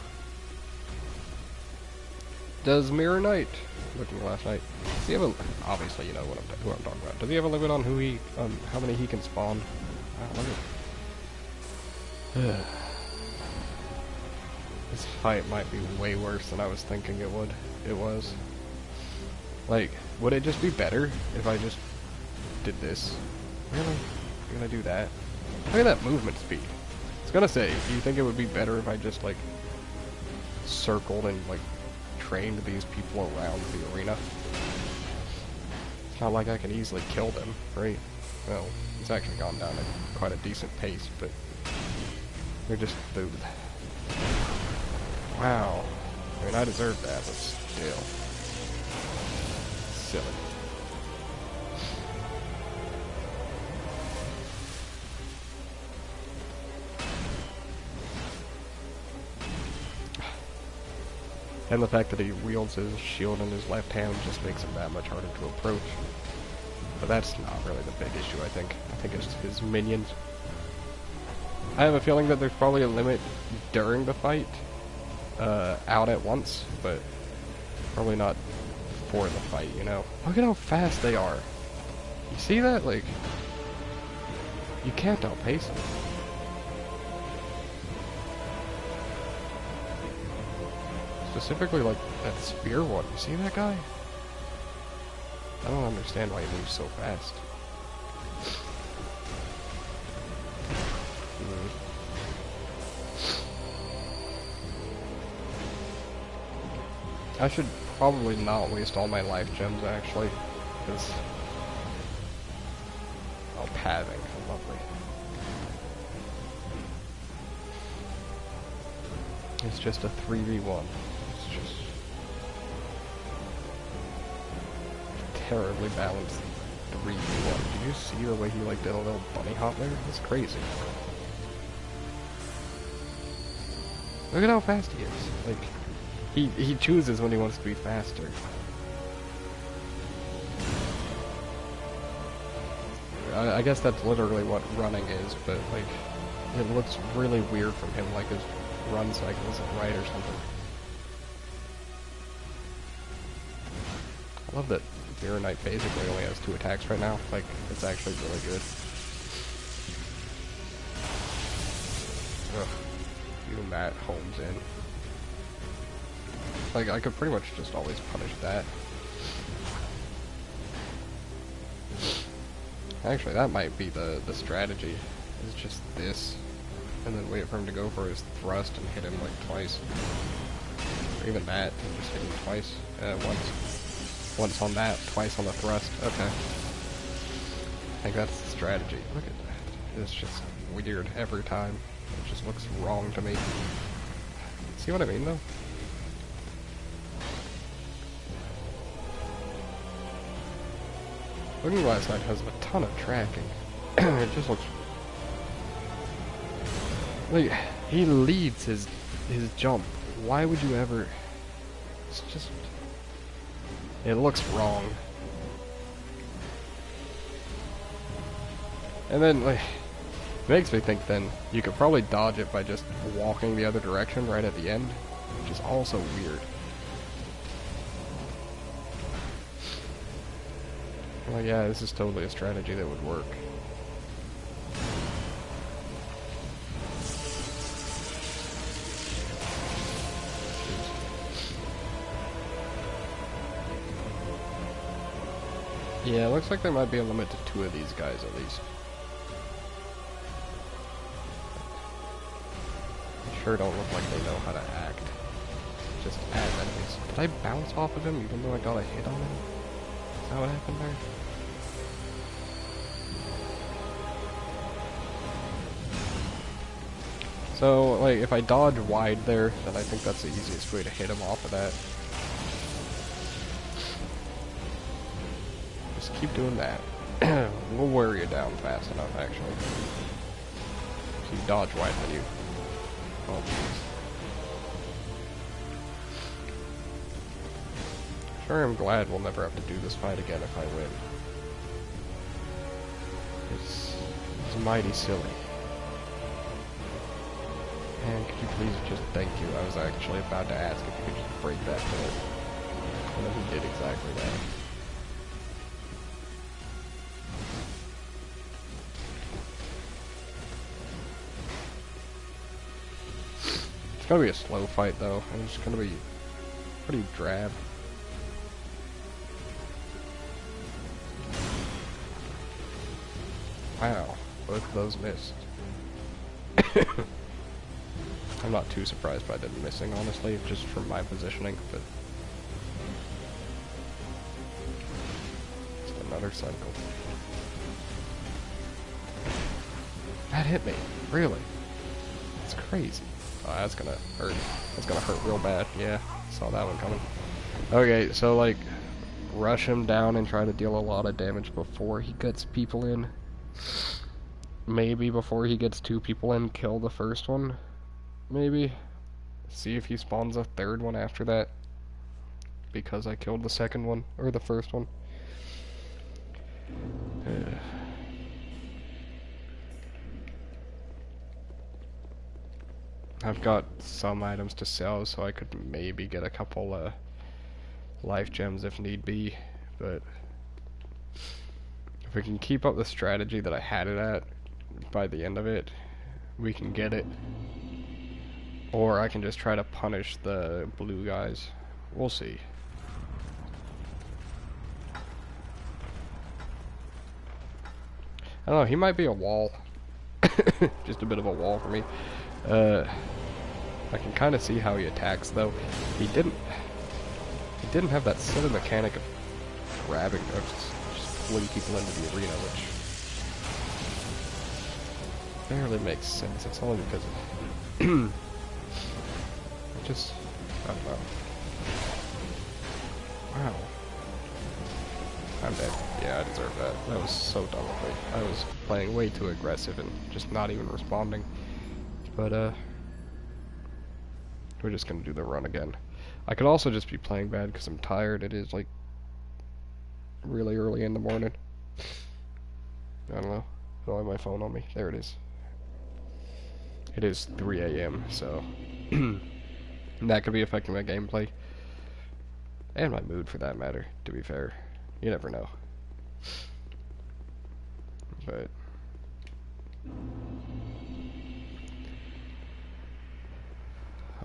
Does Mirror Knight, looking last night, does he have a, obviously you know what who I'm talking about. Does he have a limit on who he, how many he can spawn? This fight might be way worse than I was thinking it would. It was. Like, would it just be better if I just did this? Really? You're gonna do that? Look at that movement speed. I was gonna say, do you think it would be better if I just, like, circled and, like, trained these people around the arena? It's not like I can easily kill them, right? Well, it's actually gone down at quite a decent pace, but they're just food. Wow. I mean, I deserve that, but still. Silly. And the fact that he wields his shield in his left hand just makes him that much harder to approach. But that's not really the big issue, I think. I think it's his minions. I have a feeling that there's probably a limit during the fight, out at once, but probably not for the fight, you know? Look at how fast they are. You see that? Like, you can't outpace them. Specifically, like, that spear one. You see that guy? I don't understand why he moves so fast. I should probably not waste all my life gems, actually, because... oh, pathing. Lovely. It's just a 3v1. It's just... terribly balanced 3v1. Did you see the way he, like, did a little bunny hop there? That's crazy. Look at how fast he is. Like... He chooses when he wants to be faster. I guess that's literally what running is, but like, it looks really weird from him, like his run cycle isn't right or something. I love that Mirror Knight basically only has 2 attacks right now. Like, it's actually really good. Ugh. Even that homes in. Like, I could pretty much just always punish that. Actually, that might be the strategy. Is just this. And then wait for him to go for his thrust and hit him, like, twice. Or even that, and just hit him twice. Once. Once on that, twice on the thrust. Okay. I think that's the strategy. Look at that. It's just weird every time. It just looks wrong to me. See what I mean, though? Looking last night has a ton of tracking. It just looks... like, he leads his his jump. Why would you ever... It's just... It looks wrong. And then, like... Makes me think then you could probably dodge it by just walking the other direction right at the end, which is also weird. Well, yeah, this is totally a strategy that would work. Yeah, it looks like there might be a limit to 2 of these guys at least. Sure don't look like they know how to act. Just as enemies. Did I bounce off of him even though I got a hit on him? Is that what happened there? So, like, if I dodge wide there, then I think that's the easiest way to hit him off of that. Just keep doing that. We'll wear you down fast enough, actually. If you dodge wide, then you... Oh, jeez. Sure, I'm glad we'll never have to do this fight again if I win. It's mighty silly. And could you please just thank you? I was actually about to ask if you could just break that bullet. And then he did exactly that. It's gonna be a slow fight though, and it's gonna be pretty drab. Wow, both of those missed. I'm not too surprised by them missing, honestly, just from my positioning, but... It's another cycle. That hit me, really? That's crazy. Oh, that's gonna hurt. That's gonna hurt real bad. Yeah, saw that one coming. Okay, so like, rush him down and try to deal a lot of damage before he gets people in. Maybe before he gets 2 people in, kill the first one. Maybe. See if he spawns a 3rd one after that. Because I killed the 2nd one, or the 1st one. I've got some items to sell, so I could maybe get a couple life gems if need be, but if we can keep up the strategy that I had it at by the end of it, we can get it. Or I can just try to punish the blue guys. We'll see. I don't know, he might be a wall. Just a bit of a wall for me. I can kind of see how he attacks, though. He didn't have that silly mechanic of grabbing, or just pulling people into the arena, which barely makes sense. It's only because of just, I don't know. Wow. I'm dead. Yeah, I deserve that. That was so dumb of me. I was playing way too aggressive and just not even responding. But, we're just gonna do the run again. I could also just be playing bad because I'm tired. It is, like, really early in the morning. I don't know. I don't have my phone on me. There it is. It is 3 a.m., so... that could be affecting my gameplay. And my mood, for that matter, to be fair. You never know. But...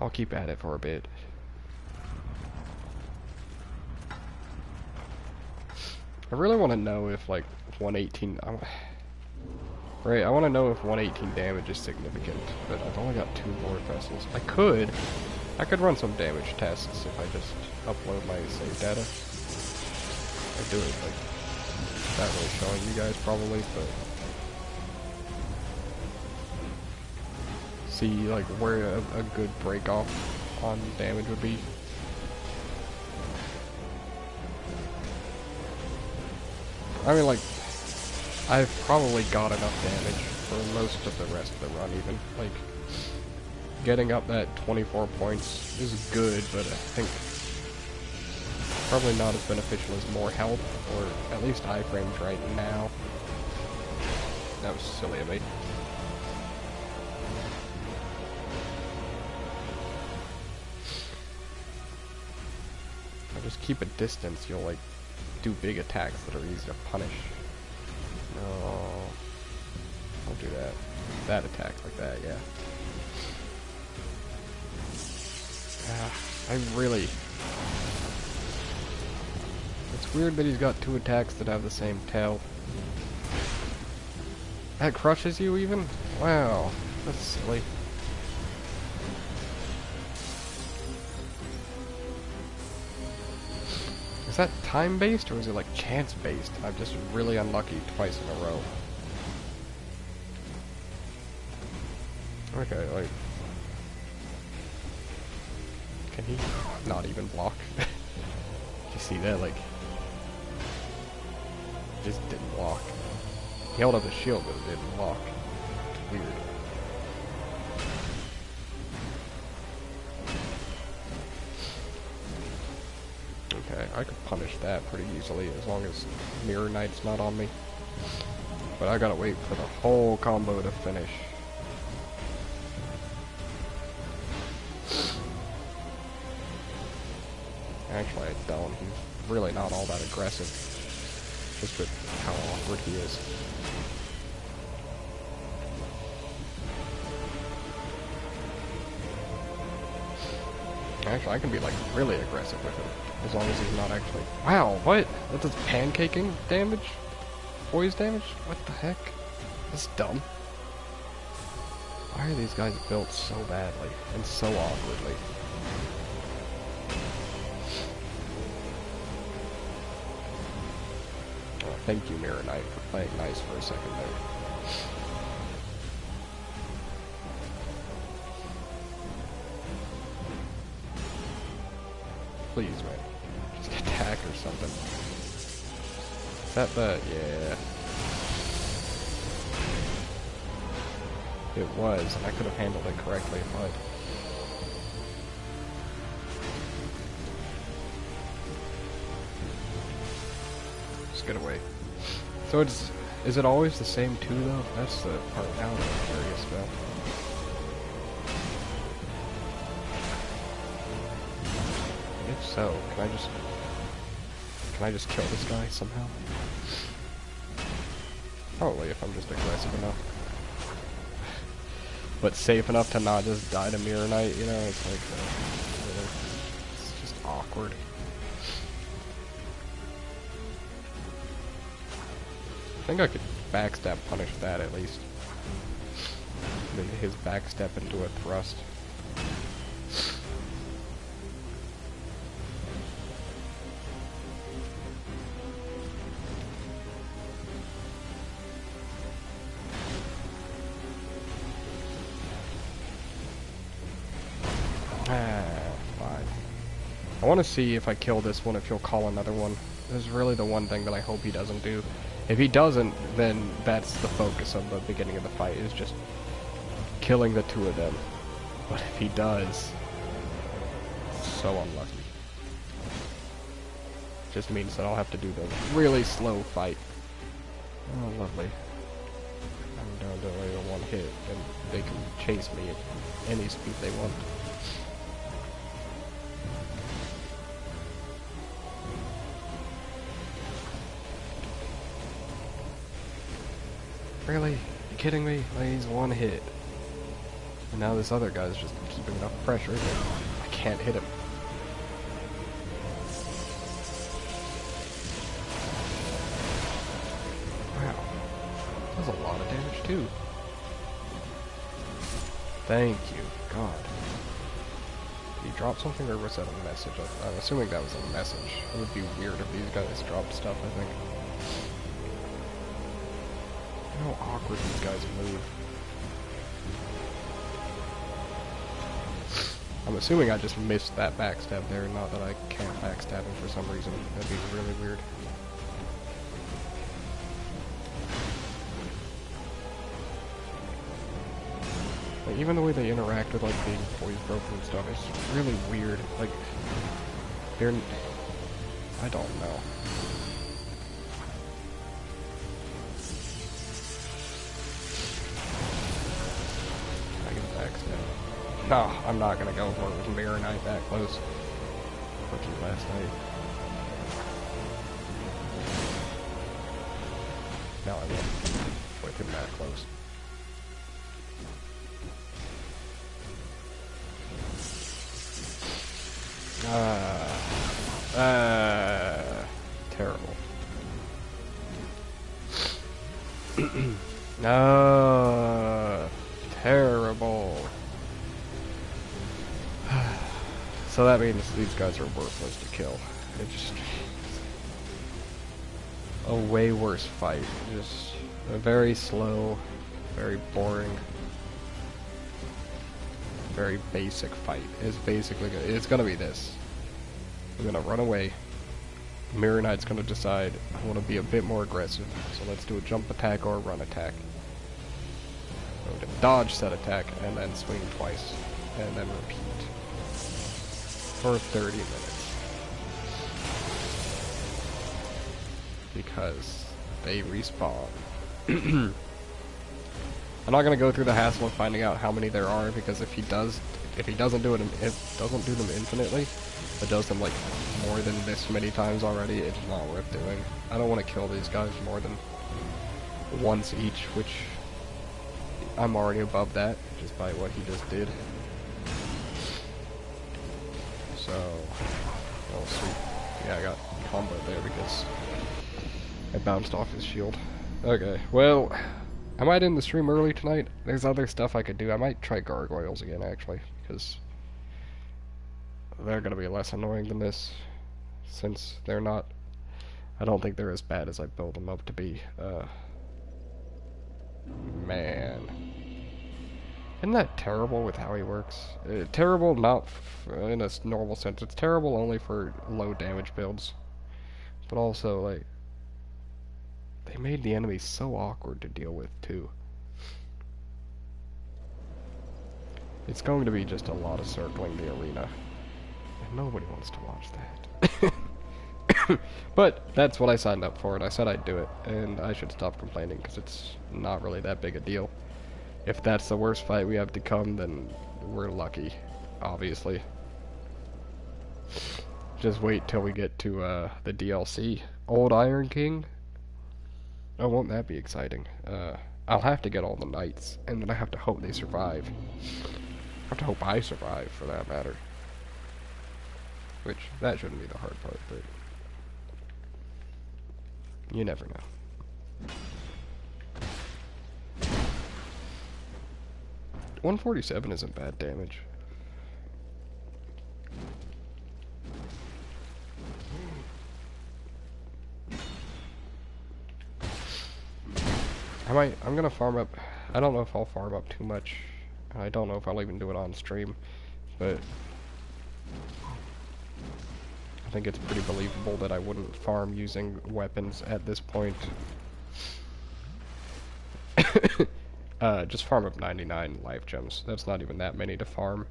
I'll keep at it for a bit. I really want to know if, like, 118... Right, I want to know if 118 damage is significant, but I've only got 2 Lord vessels. I could run some damage tests if I just upload my save data. I do it, like, not really showing you guys probably, but... See, like, where a good break off on damage would be. I mean, like, I've probably got enough damage for most of the rest of the run, even. Like, getting up that 24 points is good, but I think probably not as beneficial as more health, or at least iframes right now. That was silly of me. If I just keep a distance, you'll like do big attacks that are easy to punish. No, don't do that. That attack like that, yeah. I really... It's weird that he's got two attacks that have the same tail. That crushes you even? Wow, that's silly. Is that time-based, or is it like chance-based? I'm just really unlucky twice in a row. Okay, like... Can he not even block? Did you see that? Like... Just didn't block. He held up his shield, but it didn't block. It's weird. Okay, I could punish that pretty easily as long as Mirror Knight's not on me. But I gotta wait for the whole combo to finish. Actually, I don't. He's really not all that aggressive. Just with how awkward he is. Actually, I can be like really aggressive with him. As long as he's not actually... Wow, what? That does pancaking damage? Poise damage? What the heck? That's dumb. Why are these guys built so badly and so awkwardly? Oh, thank you, Mirror Knight, for playing nice for a second there. Please, man. Just attack or something. Is that the... yeah. It was, and I could have handled it correctly, but... Just get away. So it's... Is it always the same two, though? That's the part now that I'm curious about. If so, can I just kill this guy somehow? Probably if I'm just aggressive enough. But safe enough to not just die to Mirror Knight, you know? It's like, it's just awkward. I think I could backstab punish that at least. Then his backstep into a thrust. Fine. I want to see if I kill this one, if he'll call another one. This is really the one thing that I hope he doesn't do. If he doesn't, then that's the focus of the beginning of the fight, is just killing the two of them. But if he does, so unlucky. Just means that I'll have to do the really slow fight. Oh, lovely. I'm down to only the one hit, and they can chase me at any speed they want. Really? You kidding me? Like, he's one hit. And now this other guy's just keeping enough pressure that I can't hit him. Wow. That was a lot of damage too. Thank you. God. Did he drop something, or was that a message? I'm assuming that was a message. It would be weird if these guys dropped stuff, I think. How awkward these guys move. I'm assuming I just missed that backstab there, not that I can't backstab him for some reason. That'd be really weird. Like, even the way they interact with, like, being poise broken and stuff is really weird. Like, they're... I don't know. I get backstab. No, I'm not gonna go for it with Mirror Knight that close. Fucking last night. No, I won't. With him that close. Terrible. Terrible. So that means these guys are worthless to kill. It's just a way worse fight. Just a very slow, very boring, very basic fight. It's basically it's gonna be this. I'm gonna run away. Mirror Knight's gonna decide I want to be a bit more aggressive, so let's do a jump attack or a run attack. Go to dodge, set attack, and then swing twice, and then repeat for 30 minutes. Because they respawn. I'm not gonna go through the hassle of finding out how many there are, because if he doesn't do them infinitely, it does them like more than this many times already, it's not worth doing. I don't want to kill these guys more than once each, which I'm already above that just by what he just did. So, oh sweet, yeah, I got combo there because I bounced off his shield. Okay, well, I might end the stream early tonight. There's other stuff I could do. I might try gargoyles again, actually, because they're going to be less annoying than this, since they're not... I don't think they're as bad as I build them up to be. Man. Isn't that terrible with how he works? Terrible not in a normal sense. It's terrible only for low damage builds. But also, like... They made the enemy so awkward to deal with, too. It's going to be just a lot of circling the arena. And nobody wants to watch that. But that's what I signed up for, and I said I'd do it. And I should stop complaining, because it's not really that big a deal. If that's the worst fight we have to come, then we're lucky, obviously. Just wait till we get to the DLC. Old Iron King? Oh, won't that be exciting? I'll have to get all the knights, and then I have to hope they survive. I have to hope I survive, for that matter. Which, that shouldn't be the hard part, but... You never know. 147 isn't bad damage. I'm gonna farm up. I don't know if I'll farm up too much. I don't know if I'll even do it on stream, but I think it's pretty believable that I wouldn't farm using weapons at this point. Just farm up 99 life gems. That's not even that many to farm.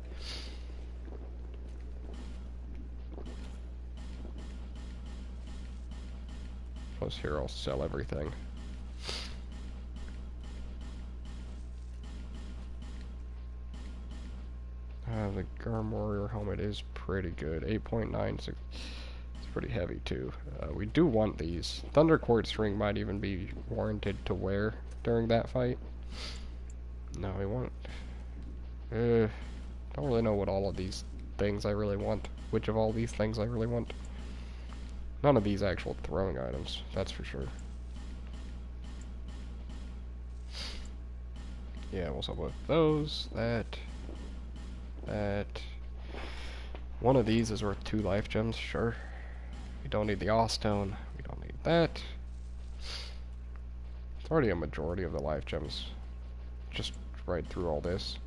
Plus here I'll sell everything. The Garm Warrior helmet is pretty good. 8.96. It's pretty heavy too. We do want these. Thunder Quartz Ring might even be warranted to wear during that fight. No, we want... don't really know what all of these things I really want. Which of all these things I really want. None of these actual throwing items, that's for sure. Yeah, what's up with those? That. One of these is worth 2 life gems, sure. We don't need the Awe Stone. We don't need that. It's already a majority of the life gems. Just right through all this.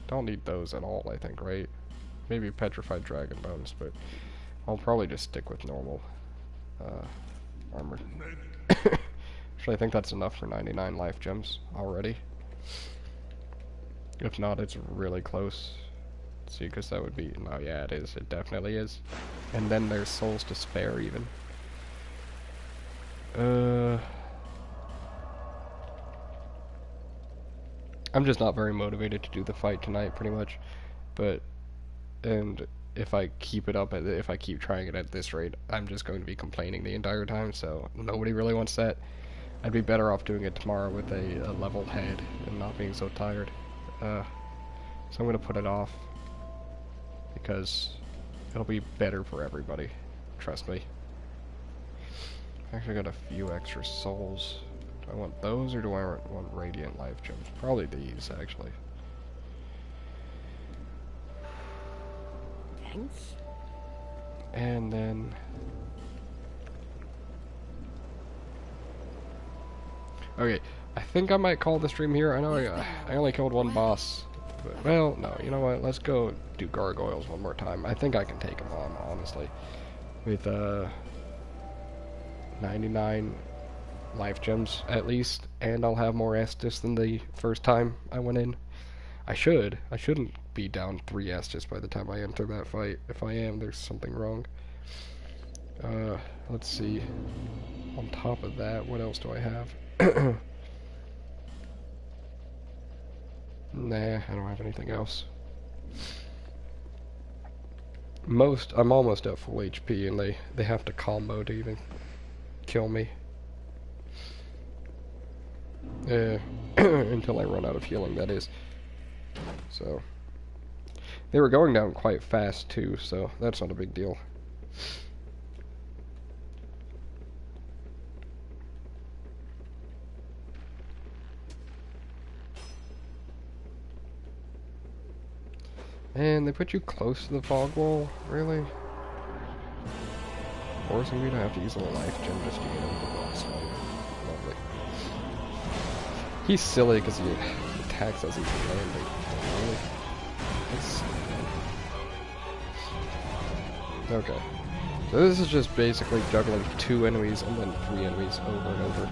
Don't need those at all, I think, right? Maybe Petrified Dragon Bones, but I'll probably just stick with normal armor. Actually, I think that's enough for 99 life gems already. If not, it's really close. See, because that would be... No, yeah, it is. It definitely is. And then there's souls to spare, even. I'm just not very motivated to do the fight tonight, pretty much. But... And if I keep it up, if I keep trying it at this rate, I'm just going to be complaining the entire time, so nobody really wants that. I'd be better off doing it tomorrow with a level head and not being so tired. So I'm going to put it off. Because it'll be better for everybody. Trust me. I actually got a few extra souls. Do I want those or do I want Radiant Life Gems? Probably these, actually. Thanks. And then... Okay, I think I might call the stream here. I know I only killed one boss. But, well, no, you know what? Let's go do gargoyles one more time. I think I can take them on, honestly. With 99 life gems, at least. And I'll have more Estus than the first time I went in. I shouldn't be down 3 Estus by the time I enter that fight. If I am, there's something wrong. Let's see. On top of that, what else do I have? Nah, I don't have anything else. I'm almost at full HP, and they have to combo to even kill me. Until I run out of healing, that is. So, they were going down quite fast too, so that's not a big deal. And they put you close to the fog wall? Really? Forcing me to have to use a life gem just to get over the boss fight. Lovely. He's silly because he attacks as he's landing. Really? That's... Okay. So this is just basically juggling 2 enemies and then 3 enemies over and over.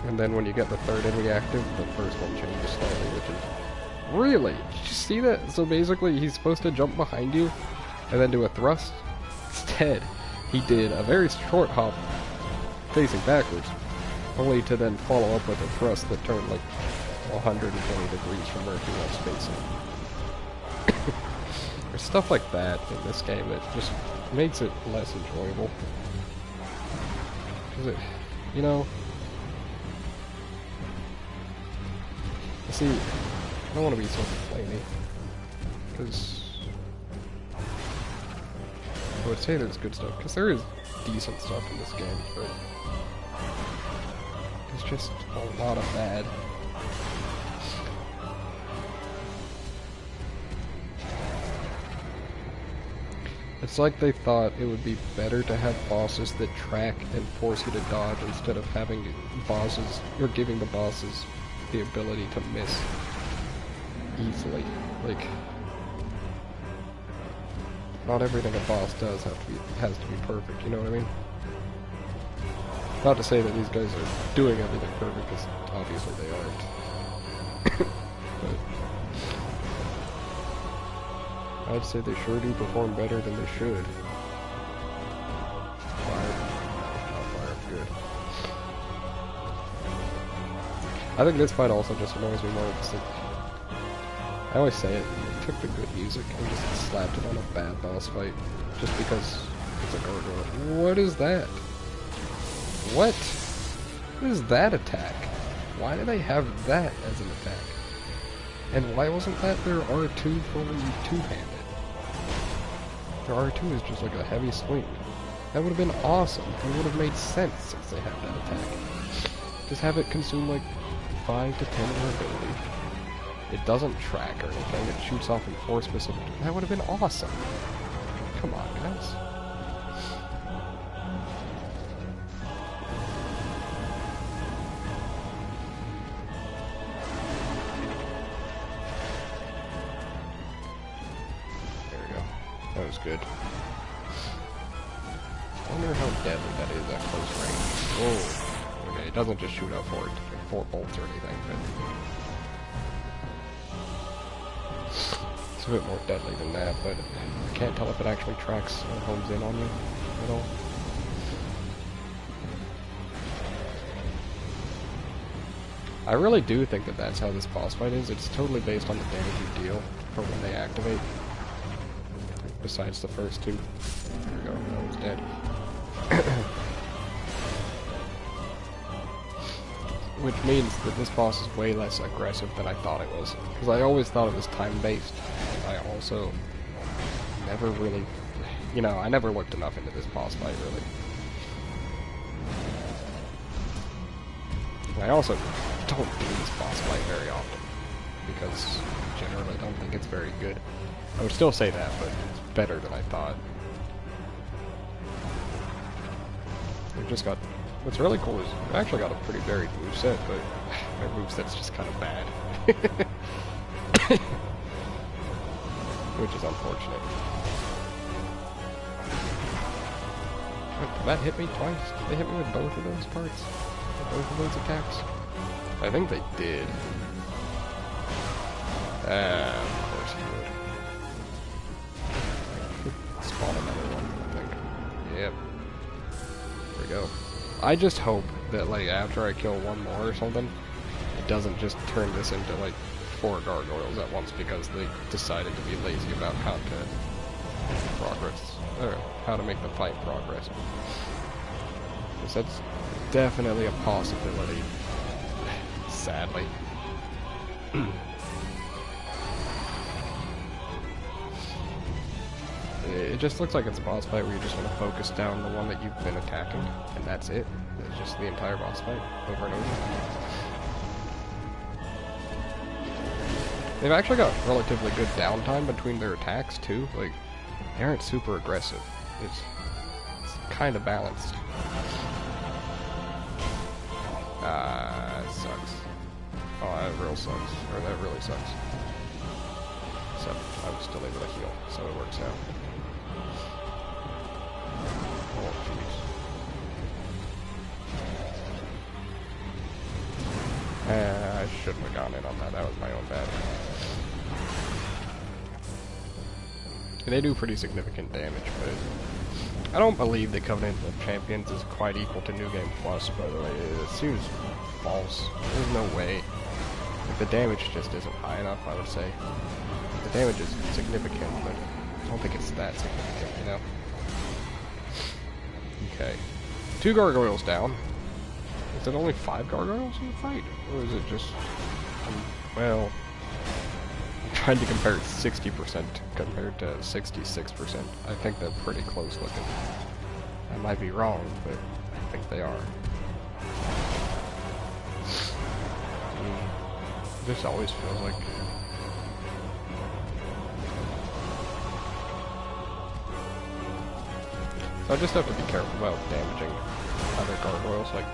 And then when you get the 3rd enemy active, the first one changes slightly, which is... Really? Did you see that? So basically, he's supposed to jump behind you, and then do a thrust. Instead, he did a very short hop, facing backwards, only to then follow up with a thrust that turned like 120 degrees from where he was facing. There's stuff like that in this game that just makes it less enjoyable. Because it, you know... See, I don't want to be so complaining, because I would say there's good stuff, because there is decent stuff in this game, but there's just a lot of bad. It's like they thought it would be better to have bosses that track and force you to dodge instead of having bosses, or giving the bosses the ability to miss easily. Like, not everything a boss does has to be perfect, you know what I mean? Not to say that these guys are doing everything perfect, because obviously they aren't. But I'd say they sure do perform better than they should. Fire. Not fire, good. I think this fight also just annoys me more because I always say it, they took the good music and just slapped it on a bad boss fight just because it's a gargoyle. What is that? What? What is that attack? Why do they have that as an attack? And why wasn't that their R2 fully two-handed? Their R2 is just like a heavy swing. That would have been awesome. It would have made sense since they have that attack. Just have it consume like 5 to 10 more ability. It doesn't track or anything, it shoots off in 4 specific. That would have been awesome. Come on, guys. There we go. That was good. wonder how deadly that is at close range. Oh, okay, it doesn't just shoot out four bolts or anything, but it's a bit more deadly than that, but I can't tell if it actually tracks or homes in on you at all. I really do think that that's how this boss fight is. It's totally based on the damage you deal for when they activate. Besides the first two. There we go, that one's dead. Which means that this boss is way less aggressive than I thought it was. Because I always thought it was time-based. I also never really... You know, I never looked enough into this boss fight, really. I also don't do this boss fight very often, because generally I don't think it's very good. I would still say that, but it's better than I thought. We've just got... What's really cool is I've actually got a pretty varied moveset, but my moveset's just kind of bad. Which is unfortunate. Did that hit me twice? Did they hit me with both of those parts? Both of those attacks? I think they did. Of course he would. Spawn another one, I think. Yep. There we go. I just hope that, like, after I kill one more or something, it doesn't just turn this into, like, 4 gargoyles at once because they decided to be lazy about how to progress, or how to make the fight progress. Because that's definitely a possibility, sadly. It just looks like it's a boss fight where you just want to focus down the one that you've been attacking, and that's it. It's just the entire boss fight, over and over. They've actually got relatively good downtime between their attacks, too. Like, they aren't super aggressive. It's kind of balanced. It sucks. Oh, that real sucks. Or that really sucks. Except I was still able to heal, so it works out. Oh, jeez. I shouldn't have gone in on that. That was my own bad. They do pretty significant damage, but I don't believe the Covenant of Champions is quite equal to New Game Plus, by the way. It seems false. There's no way. Like, the damage just isn't high enough, I would say. The damage is significant, but I don't think it's that significant, you know? Okay. 2 gargoyles down. Is it only 5 gargoyles in the fight? Or is it just... well... I'm trying to compare 60% compared to 66%. I think they're pretty close looking. I might be wrong, but I think they are. This always feels like... So I just have to be careful about damaging other gargoyles, like...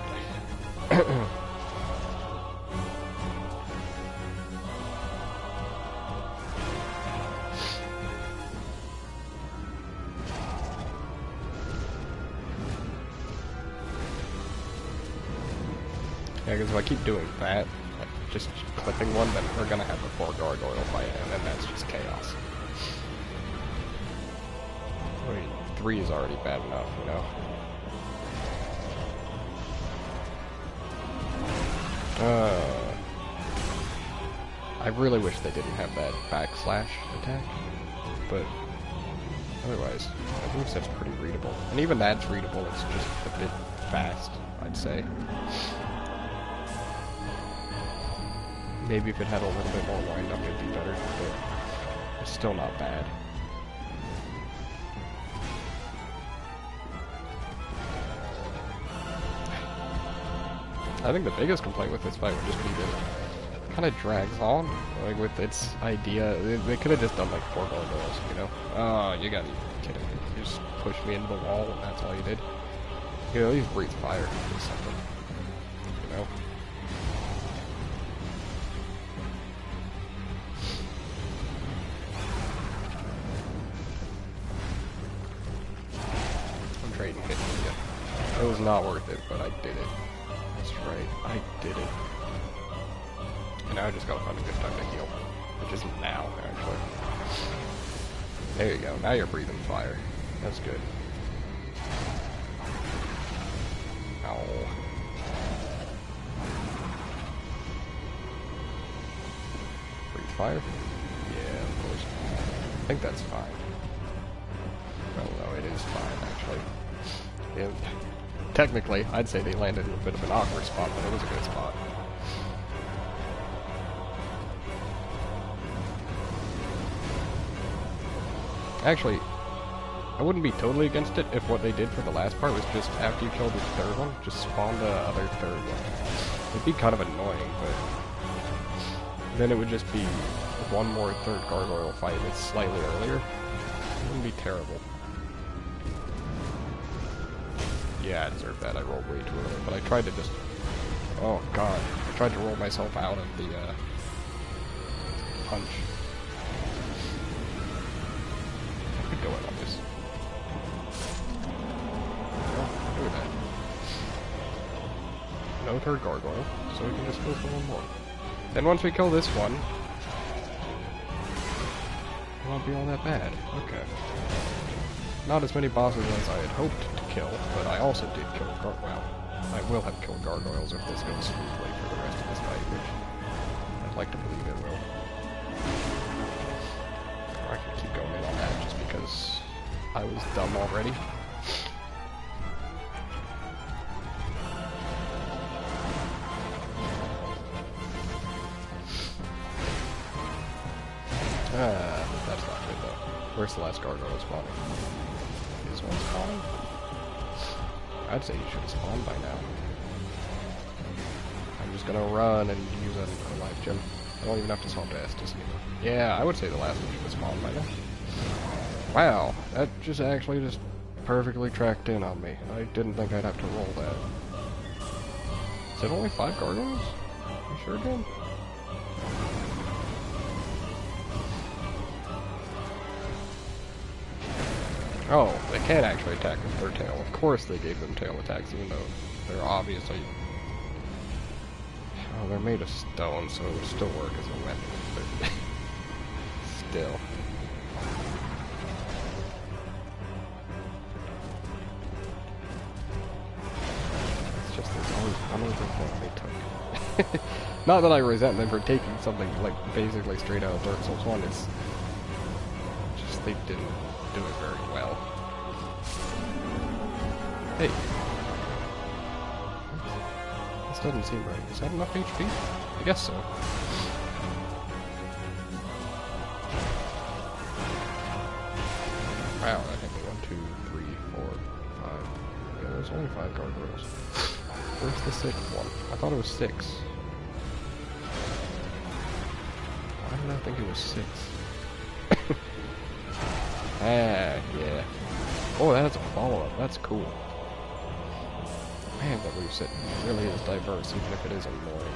Yeah, because if I keep doing that, like just clipping one, then we're gonna have a 4 gargoyle fight, and then that's just chaos. I mean, 3 is already bad enough, you know? I really wish they didn't have that backslash attack, but otherwise, I think that's pretty readable. And even that's readable, it's just a bit fast, I'd say. Maybe if it had a little bit more wind up, it'd be better, but it's still not bad. I think the biggest complaint with this fight would just be that it kind of drags on, like with its idea. They could have just done like 4 gargoyles, you know? Oh, you gotta be kidding me. You just pushed me into the wall and that's all you did. You know, at least breathe fire or something, you know? even hit me yet. It was not worth it, but I did it. That's right, I did it. And now I just gotta find a good time to heal. Which is now, actually. There you go, now you're breathing fire. That's good. Ow. Breathe fire? Yeah, of course. I think that's fine. Well, no, it is fine, actually. Yeah, technically, I'd say they landed in a bit of an awkward spot, but it was a good spot. Actually, I wouldn't be totally against it if what they did for the last part was just after you killed the third one, just spawn the other third one. It'd be kind of annoying, but then it would just be one more third gargoyle fight that's slightly earlier. It wouldn't be terrible. Yeah, I deserve that. I rolled way too early, but I tried to just... Oh god. I tried to roll myself out of the punch. I could go in on this. Oh, look at that. No third gargoyle, so we can just go for one more. Then once we kill this one, it won't be all that bad. Okay. Not as many bosses as I had hoped to kill, but I also did kill well, I will have killed gargoyles if this goes smoothly for the rest of this fight, which I'd like to believe it will. Or I can keep going in on that just because I was dumb already. That's not good though. Where's the last gargoyle spawning? Is one spawning? I'd say you should have spawned by now. I'm just gonna run and use a life gem. I don't even have to solve the Estus anymore. Yeah, I would say the last one should have spawned by now. Wow, that just actually just perfectly tracked in on me. I didn't think I'd have to roll that. Is it only 5 gargoyles? You sure did? Oh, they can actually attack with their tail. Of course they gave them tail attacks, even though they're obviously... Oh, they're made of stone, so it would still work as a weapon, but... still. It's just there's always one other thing they took. Not that I resent them for taking something, like, basically straight out of Dark Souls 1, it's... just they didn't do it very well. Hey. This doesn't seem right. Is that enough HP? I guess so. Wow, I think 1, 2, 3, 4, 5. Yeah, there's only 5 gargoyles. Where's the 6th one? I thought it was 6. Why did I think it was 6? Ah, yeah. Oh, that's a follow-up. That's cool. Man, that moveset really is diverse, even if it is annoying.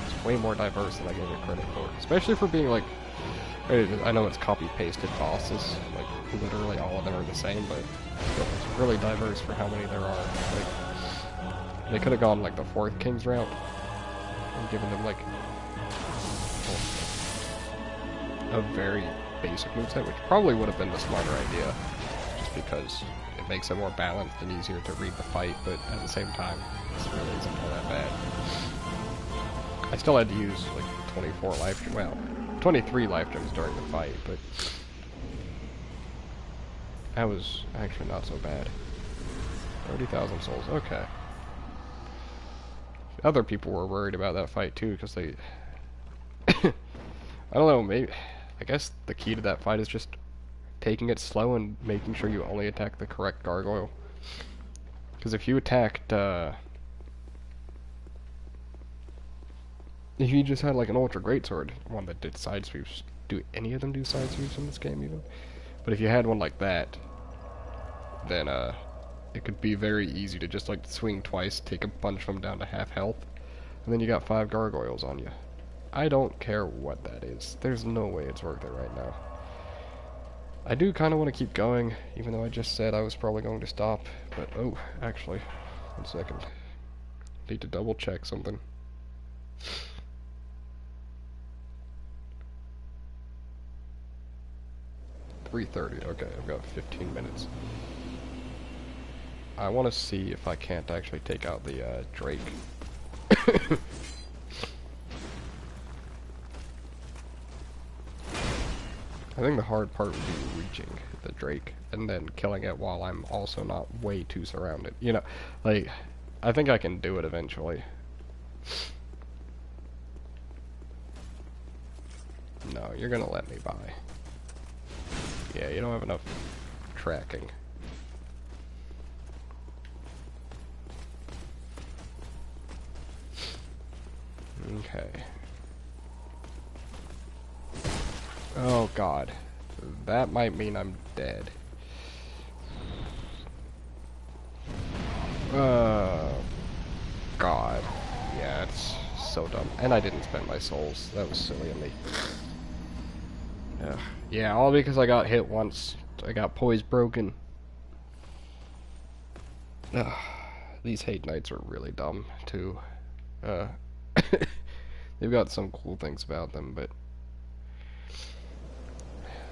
It's way more diverse than I gave it credit for. Especially for being, like... I know it's copy-pasted bosses. Like, literally all of them are the same, but it's really diverse for how many there are. Like, they could have gone, like, the 4th King's route. And given them, like... a very basic moveset, which probably would have been the smarter idea, just because it makes it more balanced and easier to read the fight, but at the same time, this really isn't all that bad. I still had to use, like, 24 life gems, well, 23 life gems during the fight, but that was actually not so bad. 30,000 souls, okay. Other people were worried about that fight, too, because they... I don't know, maybe... I guess the key to that fight is just taking it slow and making sure you only attack the correct gargoyle. Because if you attacked, if you just had like an ultra greatsword, one that did side sweeps, do any of them do side sweeps in this game even? But if you had one like that, then it could be very easy to just like swing twice, take a punch from down to half health, and then you got 5 gargoyles on you. I don't care what that is. There's no way it's worth it right now. I do kind of want to keep going, even though I just said I was probably going to stop. But, oh, actually, 1 second. Need to double check something. $3:30. Okay, I've got 15 minutes. I want to see if I can't actually take out the Drake. I think the hard part would be reaching the Drake and then killing it while I'm also not way too surrounded. You know, like, I think I can do it eventually. No, you're gonna let me by. Yeah, you don't have enough tracking. Okay. Oh god. That might mean I'm dead. God. Yeah, it's so dumb. And I didn't spend my souls. That was silly of me. Yeah, all because I got hit once. I got poise broken. These hate knights are really dumb, too. They've got some cool things about them, but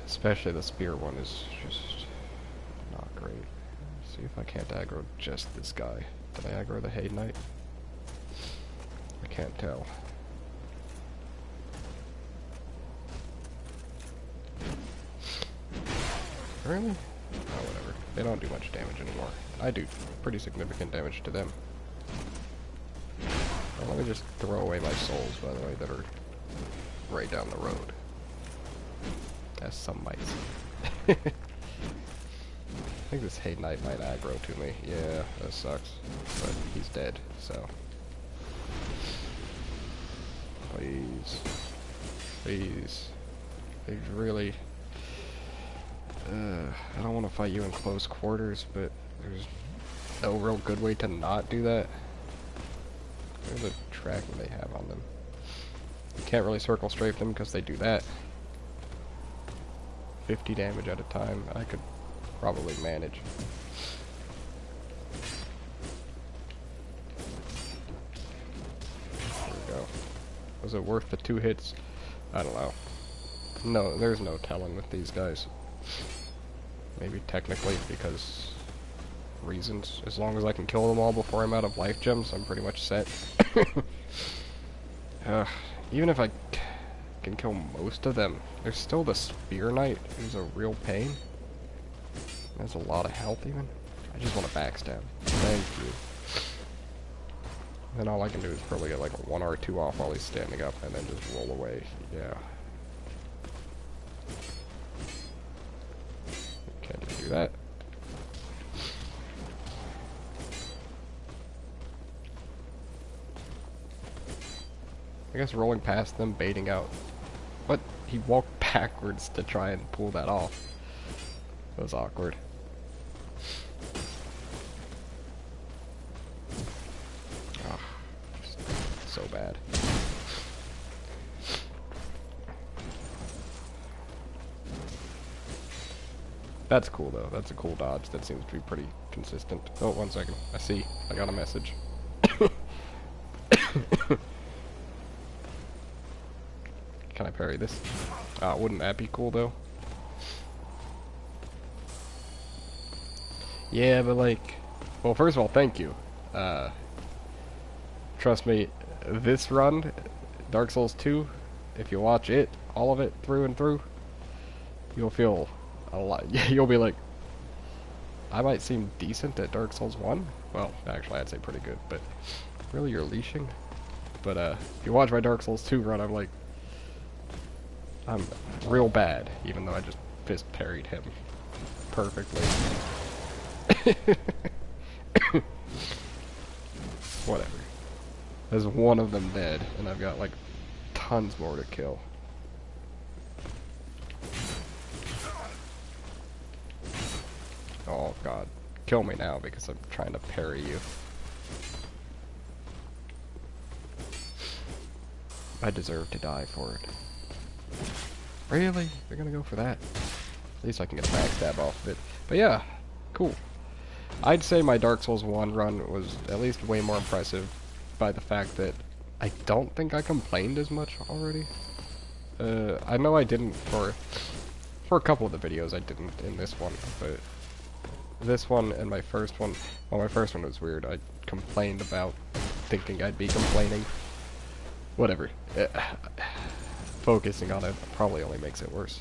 especially the spear one is just not great. Let's see if I can't aggro just this guy. Did I aggro the hate knight? I can't tell. Really? Oh, whatever. They don't do much damage anymore. I do pretty significant damage to them. Well, let me just throw away my souls, by the way, that are right down the road. As some might see. I think this hate knight might aggro to me. Yeah, that sucks. But he's dead, so. Please. Please. Please, really. I don't want to fight you in close quarters, but there's no real good way to not do that. Look at the tracking they have on them. You can't really circle strafe them because they do that. 50 damage at a time. I could probably manage. There we go. Was it worth the 2 hits? I don't know. No, there's no telling with these guys. Maybe technically because reasons. As long as I can kill them all before I'm out of life gems, I'm pretty much set. Even if I can kill most of them, there's still the Spear Knight, who's a real pain. That's a lot of health even. I just want to backstab. Thank you. Then all I can do is probably get like a 1 or 2 off while he's standing up and then just roll away. Yeah. Can't just do that. I guess rolling past them, baiting out. What? He walked backwards to try and pull that off. That was awkward. Oh, so bad. That's cool though. That's a cool dodge. That seems to be pretty consistent. Oh, 1 second. I see. I got a message. Can I parry this? Wouldn't that be cool though? Yeah, but like, well, first of all, thank you. Trust me, this run, Dark Souls 2, if you watch it, all of it through and through, you'll feel a lot. You'll be like, I might seem decent at Dark Souls 1. Well, actually, I'd say pretty good, but really, you're leashing. But if you watch my Dark Souls 2 run, I'm like, I'm real bad, even though I just fist parried him perfectly. Whatever. There's one of them dead, and I've got like tons more to kill. Oh god. Kill me now because I'm trying to parry you. I deserve to die for it. Really? They're gonna go for that? At least I can get a backstab off of it. But yeah, cool. I'd say my Dark Souls 1 run was at least way more impressive by the fact that I don't think I complained as much already. I know I didn't for a couple of the videos I didn't in this one, but this one and my first one, well, my first one was weird. I complained about thinking I'd be complaining. Whatever. Focusing on it probably only makes it worse.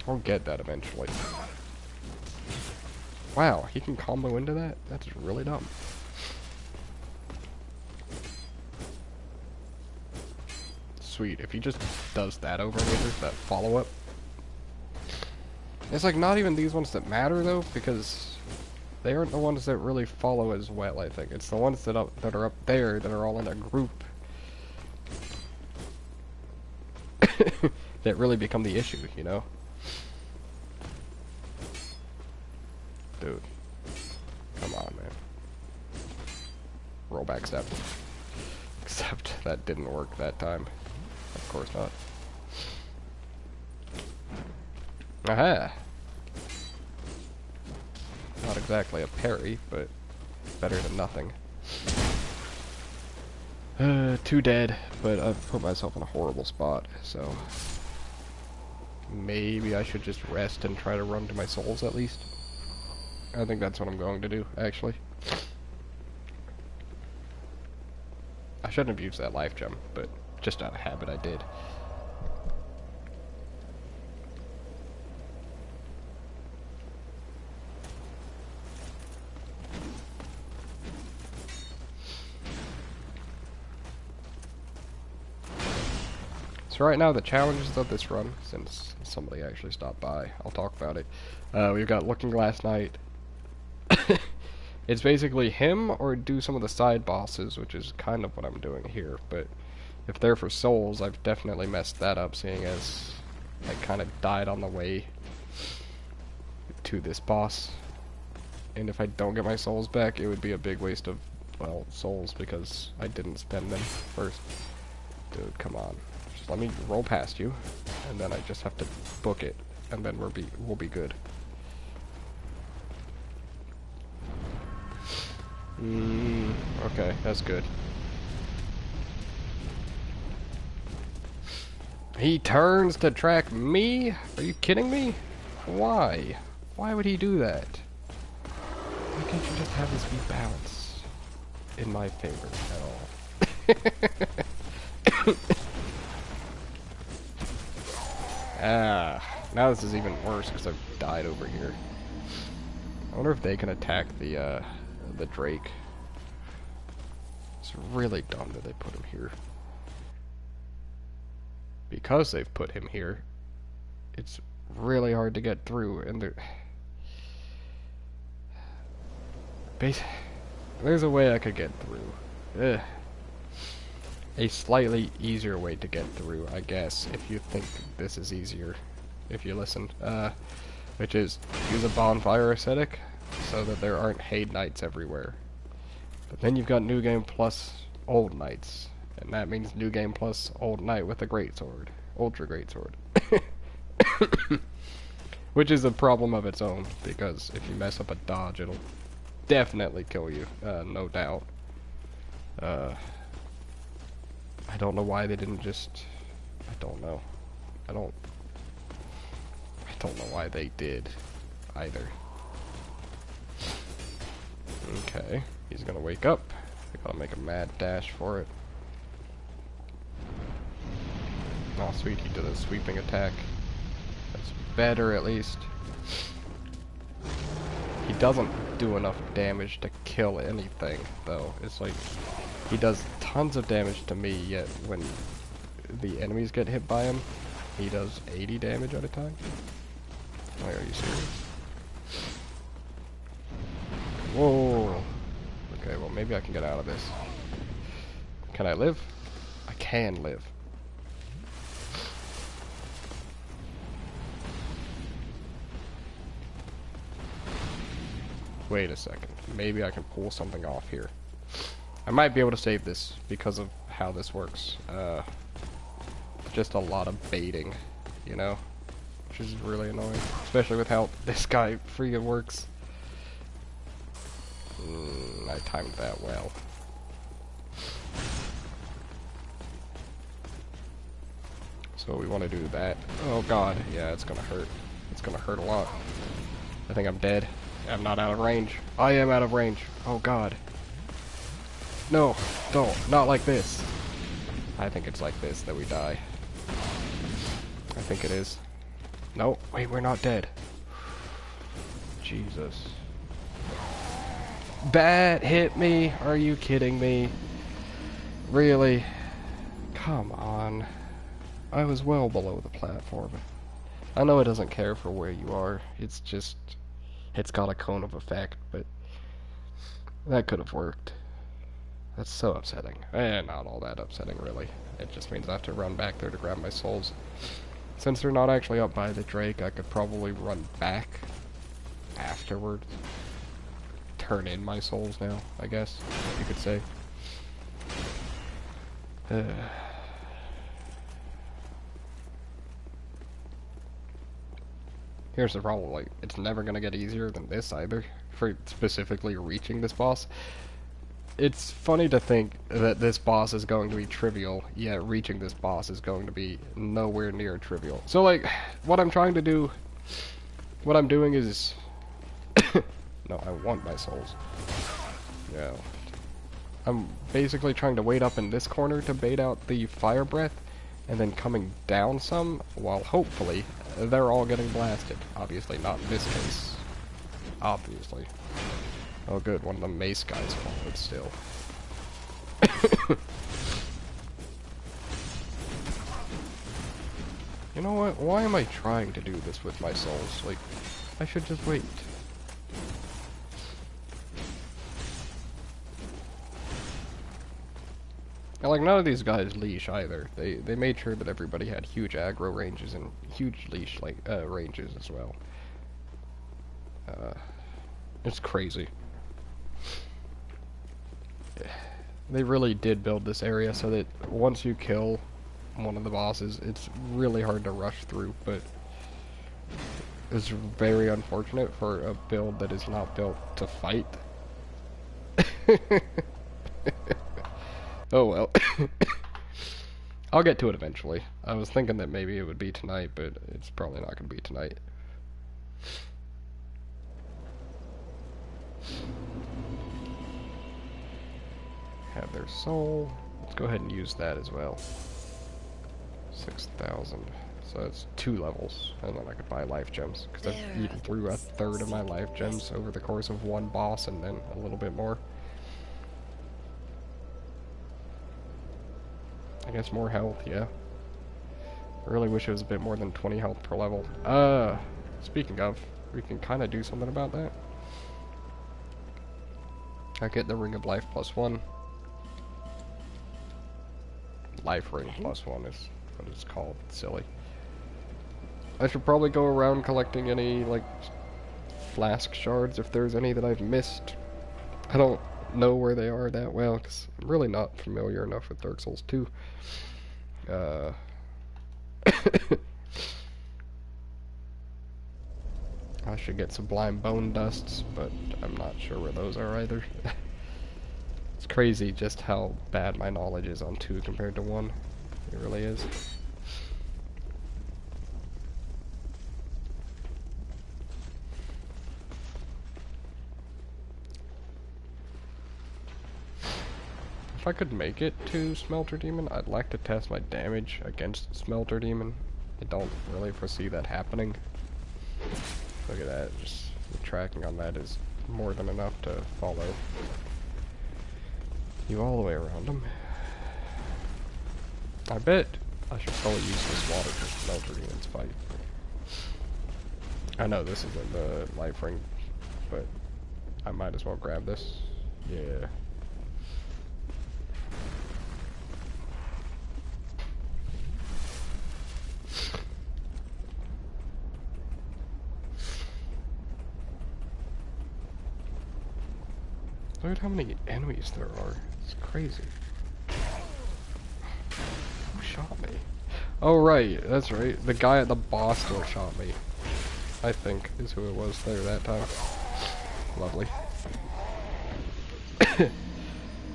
I'll get that eventually. Wow, he can combo into that? That's really dumb. Sweet, if he just does that over later, that follow-up. It's like not even these ones that matter though, because they aren't the ones that really follow as well, I think. It's the ones that are up there that are all in a group that really become the issue, you know? Dude. Come on, man. Roll back step. Except that didn't work that time. Of course not. Aha! Not exactly a parry, but better than nothing. 2 dead, but I've put myself in a horrible spot, so maybe I should just rest and try to run to my souls at least. I think that's what I'm going to do, actually. I shouldn't have used that life gem, but just out of habit I did. So right now the challenges of this run, since somebody actually stopped by, I'll talk about it. We've got Looking Glass Knight. It's basically him or do some of the side bosses, which is kind of what I'm doing here, but if they're for souls, I've definitely messed that up, seeing as I kind of died on the way to this boss. And if I don't get my souls back, it would be a big waste of, well, souls, because I didn't spend them first. Dude, come on. Just let me roll past you, and then I just have to book it, and then we'll be good. Okay, that's good. He turns to track me? Are you kidding me? Why? Why would he do that? Why can't you just have this be balanced in my favor at all? Now this is even worse because I've died over here. I wonder if they can attack the Drake. It's really dumb that they put him here. Because they've put him here, it's really hard to get through, and there's a way I could get through. A slightly easier way to get through, I guess, if you think this is easier, if you listen, which is use a bonfire ascetic so that there aren't Haid Knights everywhere. But then you've got New Game plus Old Knights, and that means New Game plus Old Knight with a greatsword, Ultra Greatsword. Which is a problem of its own, because if you mess up a dodge, it'll definitely kill you, no doubt. I don't know why they didn't just... I don't know why they did, either. Okay, he's gonna wake up. I gotta make a mad dash for it. Oh sweet, he did a sweeping attack. That's better at least. He doesn't do enough damage to kill anything, though. It's like, he does tons of damage to me, yet when the enemies get hit by him, he does 80 damage at a time. Like, are you serious? Whoa! Okay, well maybe I can get out of this. Can I live? I can live. Wait a second. Maybe I can pull something off here. I might be able to save this because of how this works. just a lot of baiting, you know? Which is really annoying. Especially with how this guy freaking works. I timed that well. So we want to do that. Oh god, yeah, it's gonna hurt. It's gonna hurt a lot. I think I'm dead. I'm not out of range. I am out of range. Oh god. No, don't. Not like this. I think it's like this that we die. I think it is. No, wait, we're not dead. Jesus. Bat hit me. Are you kidding me? Really? Come on. I was well below the platform. I know it doesn't care for where you are. It's just... It's got a cone of effect, but... That could have worked. That's so upsetting. Not all that upsetting, really. It just means I have to run back there to grab my souls. Since they're not actually up by the Drake, I could probably run back afterwards. Turn in my souls now, I guess, you could say. Here's the problem, like, it's never gonna get easier than this either, for specifically reaching this boss. It's funny to think that this boss is going to be trivial, yet reaching this boss is going to be nowhere near trivial. So, like, what I'm trying to do, what I'm doing is, no, I want my souls. Yeah. I'm basically trying to wait up in this corner to bait out the fire breath, and then coming down some, while hopefully they're all getting blasted. Obviously not in this case. Obviously. Oh good, one of the mace guys followed still. You know what? Why am I trying to do this with my souls? Like, I should just wait. And like, none of these guys leash either. They made sure that everybody had huge aggro ranges and huge leash like ranges as well. It's crazy. They really did build this area so that once you kill one of the bosses, it's really hard to rush through, but it's very unfortunate for a build that is not built to fight. Oh well. I'll get to it eventually. I was thinking that maybe it would be tonight, but it's probably not going to be tonight. Have their soul. Let's go ahead and use that as well. 6,000. So that's 2 levels, and then I could buy life gems, because I've eaten through a third of my life gems over the course of one boss, and then a little bit more. I guess more health, yeah. I really wish it was a bit more than 20 health per level. Speaking of, we can kind of do something about that. I get the Ring of Life +1. Life Ring +1 is what it's called. Silly. I should probably go around collecting any, like, flask shards if there's any that I've missed. I don't know where they are that well, because I'm really not familiar enough with Dark Souls 2. I should get Sublime Bone Dusts, but I'm not sure where those are either. It's crazy just how bad my knowledge is on 2 compared to 1. It really is. If I could make it to Smelter Demon, I'd like to test my damage against Smelter Demon. I don't really foresee that happening. Look at that, just the tracking on that is more than enough to follow you all the way around him. I bet I should probably use this water for Smelter Demon's fight. I know this isn't the life ring, but I might as well grab this. Yeah. Look at how many enemies there are. It's crazy. Who shot me? Oh right, that's right. The guy at the boss door shot me. I think is who it was there that time. Lovely.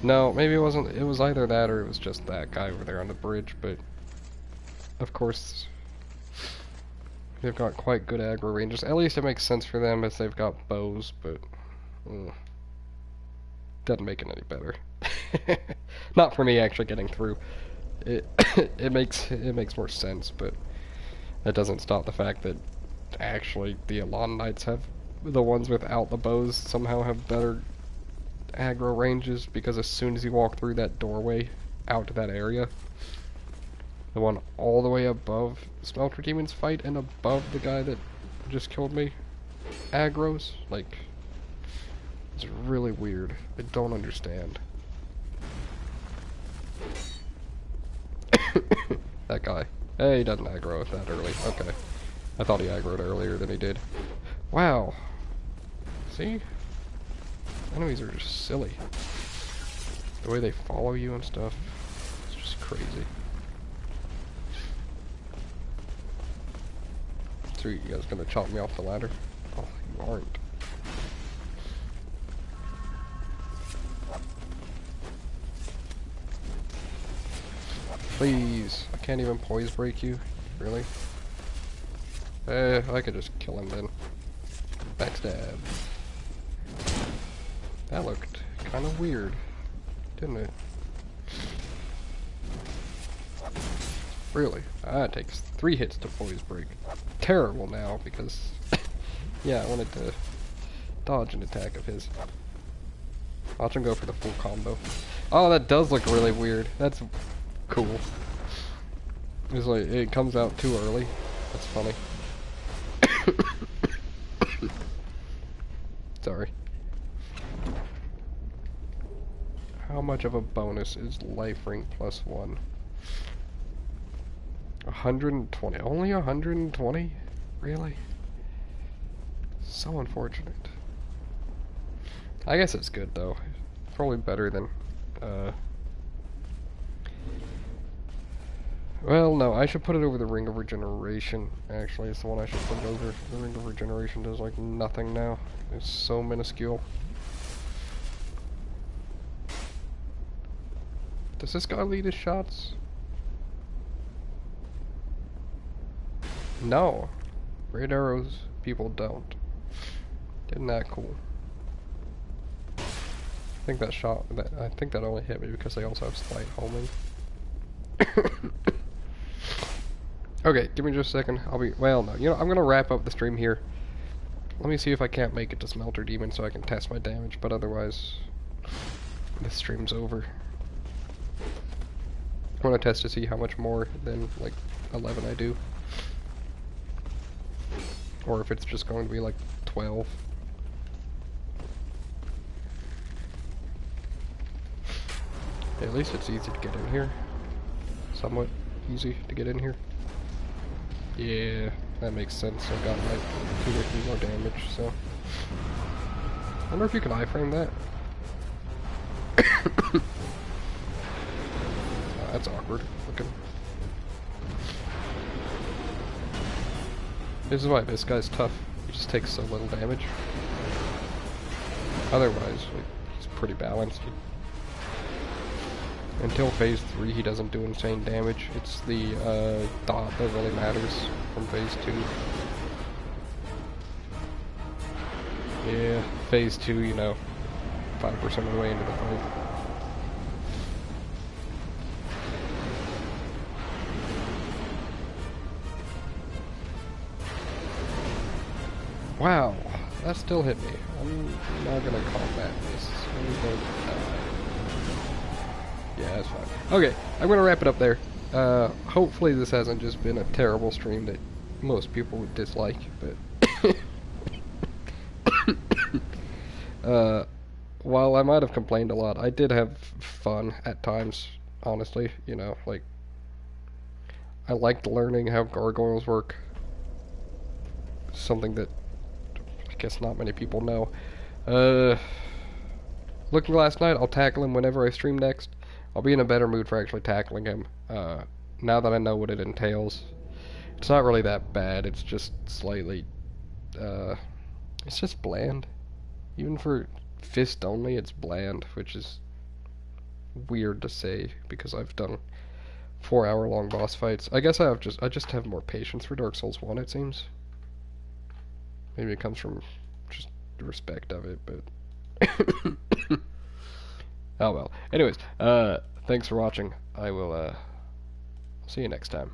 No, maybe it wasn't. It was either that or it was just that guy over there on the bridge. But of course, they've got quite good aggro ranges. At least it makes sense for them as they've got bows. But doesn't make it any better. Not for me actually getting through. It it makes more sense, but that doesn't stop the fact that actually the Elan Knights have the ones without the bows somehow have better aggro ranges, because as soon as you walk through that doorway out to that area, the one all the way above Smelter Demon's fight and above the guy that just killed me aggros, like, it's really weird. I don't understand. That guy. Hey, he doesn't aggro that early. Okay. I thought he aggroed earlier than he did. Wow. See? Enemies are just silly. The way they follow you and stuff, it's just crazy. So you guys gonna chop me off the ladder? Oh, you aren't. Please, I can't even poise break you. Really? I could just kill him then. Backstab. That looked kind of weird, didn't it? Really? That takes 3 hits to poise break. Terrible now, because yeah, I wanted to dodge an attack of his. Watch him go for the full combo. Oh, that does look really weird. That's cool. It's like, it comes out too early. That's funny. Sorry. How much of a bonus is life ring +1? 120. Only 120? Really? So unfortunate. I guess it's good though. Probably better than well, no, I should put it over the Ring of Regeneration. Actually, it's the one I should put it over. The Ring of Regeneration does like nothing now. It's so minuscule. Does this guy lead his shots? No. Red arrows, people don't. Isn't that cool? I think that only hit me because they also have slight homing. Okay, give me just a second. Well, no, you know, I'm gonna wrap up the stream here. Let me see if I can't make it to Smelter Demon so I can test my damage, but otherwise, this stream's over. I want to test to see how much more than, like, 11 I do. Or if it's just going to be, like, 12. Yeah, at least it's easy to get in here. Somewhat easy to get in here. Yeah, that makes sense. I got like 2 or 3 more damage, so. I wonder if you can iframe that. Oh, that's awkward looking. This is why this guy's tough. He just takes so little damage. Otherwise, like, he's pretty balanced. Until phase 3, he doesn't do insane damage. It's the dot that really matters from phase 2. Yeah, phase 2, you know, 5% of the way into the fight. Wow, that still hit me. I'm not gonna combat this. I'm going to die. Yeah, that's fine. Okay, I'm gonna wrap it up there. Hopefully this hasn't just been a terrible stream that most people would dislike, but while I might have complained a lot, I did have fun at times, honestly. You know, like, I liked learning how gargoyles work. Something that I guess not many people know. Looking last night, I'll tackle him whenever I stream next. I'll be in a better mood for actually tackling him now that I know what it entails, it's not really that bad. It's just slightly, it's just bland. Even for fist only, it's bland, which is weird to say because I've done 4 hour long boss fights. I guess I just have more patience for Dark Souls 1, it seems. Maybe it comes from just the respect of it, but oh well. Anyways, thanks for watching. I will see you next time.